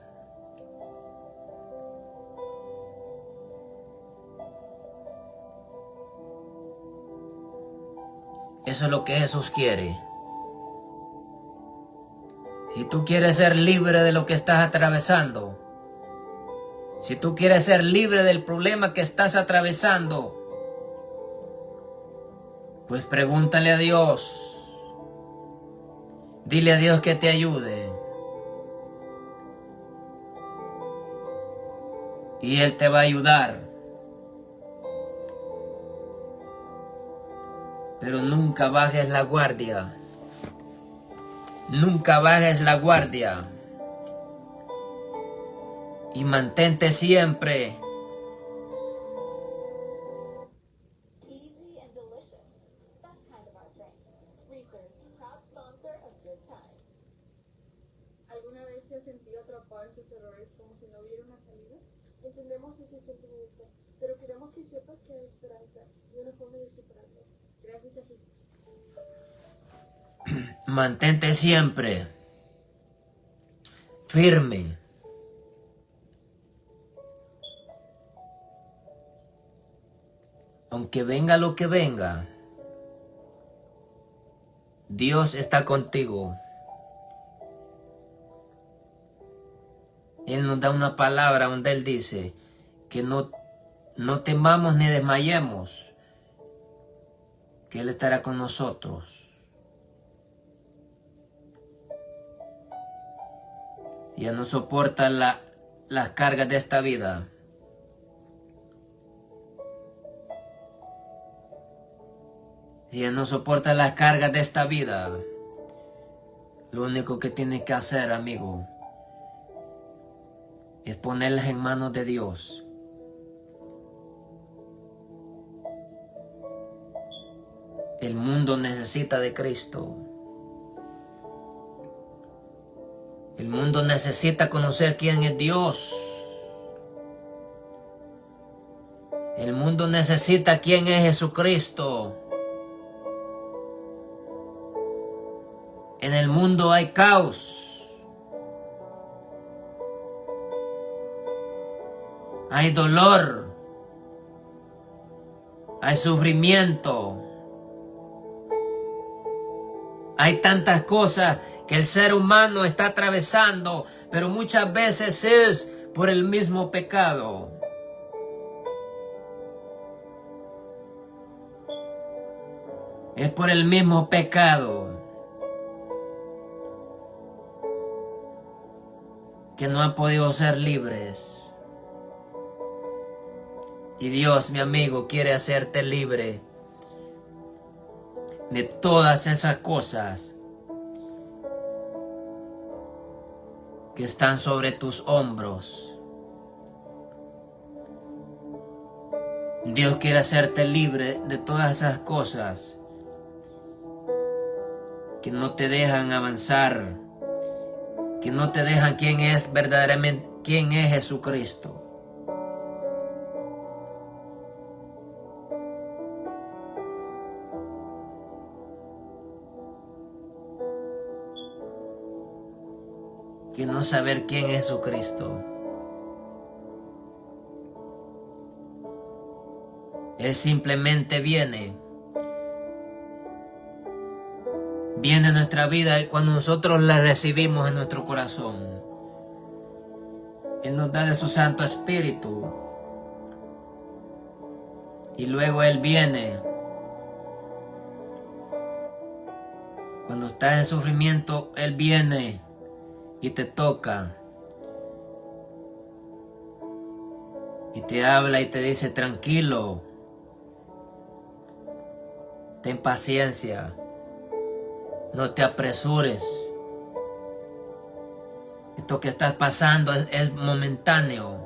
Eso es lo que Jesús quiere. Si tú quieres ser libre de lo que estás atravesando, si tú quieres ser libre del problema que estás atravesando, pues pregúntale a Dios. Dile a Dios que te ayude. Y Él te va a ayudar. Pero nunca bajes la guardia. Nunca bajes la guardia. Y mantente siempre Easy and delicious. That's kind of our thing. Reese's, proud sponsor of Good Times. ¿Alguna vez te has sentido atrapado en tus errores como si no hubiera una salida? Entendemos ese sentimiento, pero queremos que sepas que hay esperanza y una forma de superarlo. Gracias a Jesús. mantente siempre firme. Aunque venga lo que venga, Dios está contigo. Él nos da una palabra donde Él dice que no temamos ni desmayemos, que Él estará con nosotros. Ya no soporta las cargas de esta vida. Si ya no soporta las cargas de esta vida, lo único que tienes que hacer, amigo, es ponerlas en manos de Dios. El mundo necesita de Cristo. El mundo necesita conocer quién es Dios. El mundo necesita quién es Jesucristo. En el mundo hay caos. Hay dolor. Hay sufrimiento. Hay tantas cosas que el ser humano está atravesando, pero muchas veces es por el mismo pecado. Es por el mismo pecado que no han podido ser libres. Y Dios, mi amigo, quiere hacerte libre de todas esas cosas que están sobre tus hombros. Dios quiere hacerte libre de todas esas cosas que no te dejan avanzar, que no te dejan quién es verdaderamente, quién es Jesucristo. Que no saber quién es Jesucristo. Él simplemente viene a nuestra vida cuando nosotros le recibimos en nuestro corazón. Él nos da de su Santo Espíritu. Y luego Él viene. Cuando estás en sufrimiento, Él viene y te toca. Y te habla y te dice, tranquilo. Ten paciencia. No te apresures. Esto que estás pasando es momentáneo.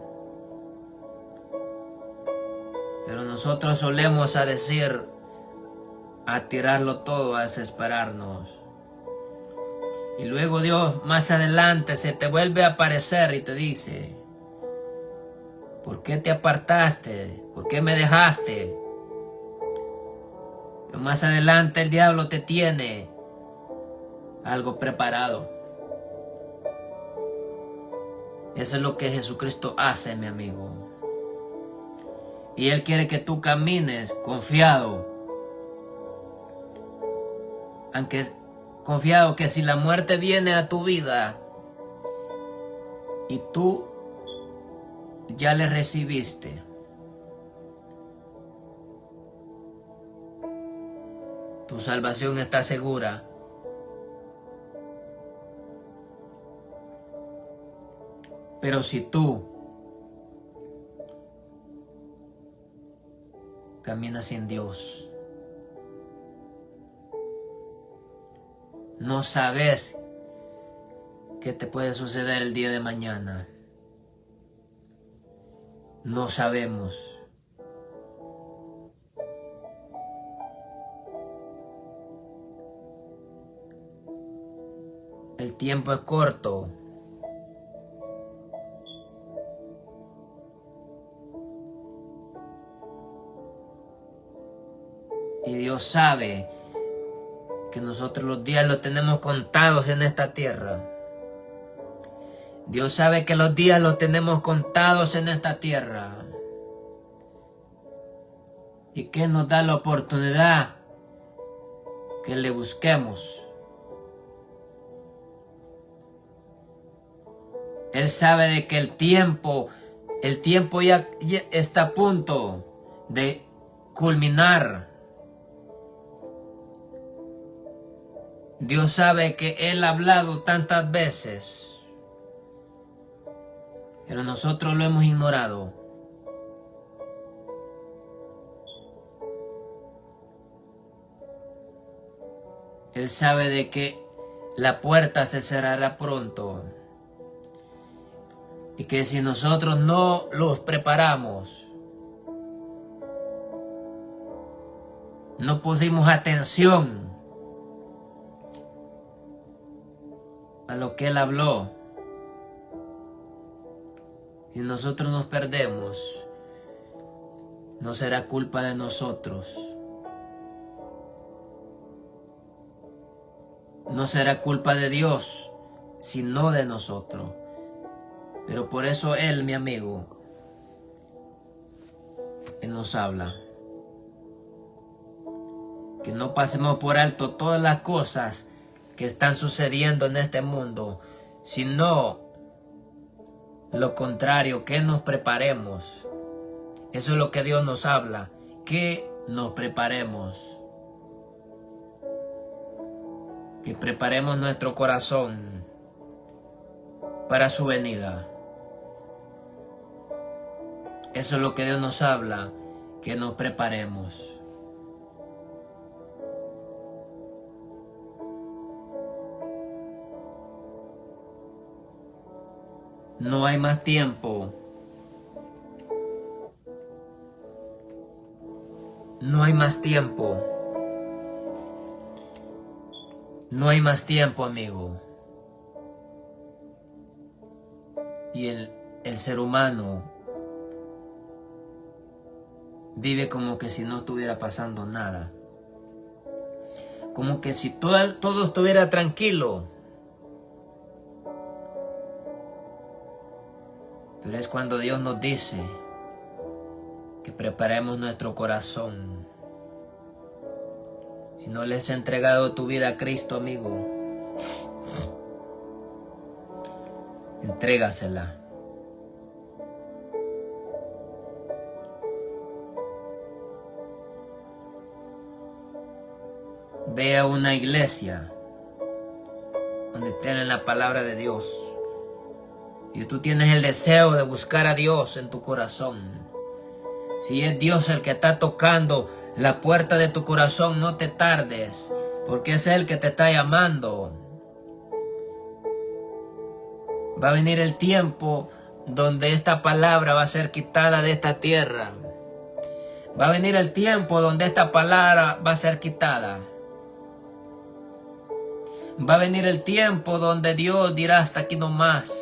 Pero nosotros solemos a decir, a tirarlo todo, a desesperarnos. Y luego Dios más adelante se te vuelve a aparecer y te dice, ¿por qué te apartaste? ¿Por qué me dejaste? Pero más adelante el diablo te tiene algo preparado. Eso es lo que Jesucristo hace, mi amigo. Y Él quiere que tú camines confiado. Aunque confiado que si la muerte viene a tu vida y tú ya le recibiste, tu salvación está segura. Pero si tú caminas sin Dios, no sabes qué te puede suceder el día de mañana. No sabemos. El tiempo es corto. Y Dios sabe que nosotros los días los tenemos contados en esta tierra. Dios sabe que los días los tenemos contados en esta tierra. Y que nos da la oportunidad que le busquemos. Él sabe de que el tiempo ya está a punto de culminar. Dios sabe que Él ha hablado tantas veces, pero nosotros lo hemos ignorado. Él sabe de que la puerta se cerrará pronto. Y que si nosotros no los preparamos, no pusimos atención a lo que Él habló, si nosotros nos perdemos, no será culpa de nosotros. No será culpa de Dios, sino de nosotros. Pero por eso Él, mi amigo, Él nos habla. Que no pasemos por alto todas las cosas que están sucediendo en este mundo, sino lo contrario, que nos preparemos. Eso es lo que Dios nos habla, que nos preparemos. Que preparemos nuestro corazón para su venida. Eso es lo que Dios nos habla, que nos preparemos. No hay más tiempo. No hay más tiempo. No hay más tiempo, amigo. Y el ser humano vive como que si no estuviera pasando nada. Como que si todo estuviera tranquilo. Pero es cuando Dios nos dice que preparemos nuestro corazón. Si no le has entregado tu vida a Cristo, amigo, entrégasela. Ve a una iglesia donde tienen la palabra de Dios. Y tú tienes el deseo de buscar a Dios en tu corazón. Si es Dios el que está tocando la puerta de tu corazón, no te tardes, porque es Él que te está llamando. Va a venir el tiempo donde esta palabra va a ser quitada de esta tierra. Va a venir el tiempo donde esta palabra va a ser quitada. Va a venir el tiempo donde Dios dirá hasta aquí no más.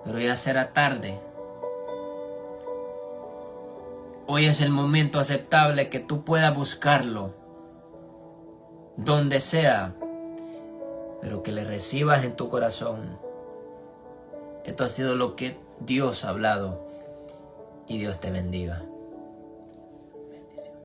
Pero ya será tarde. Hoy es el momento aceptable que tú puedas buscarlo, donde sea, pero que le recibas en tu corazón. Esto ha sido lo que Dios ha hablado, y Dios te bendiga.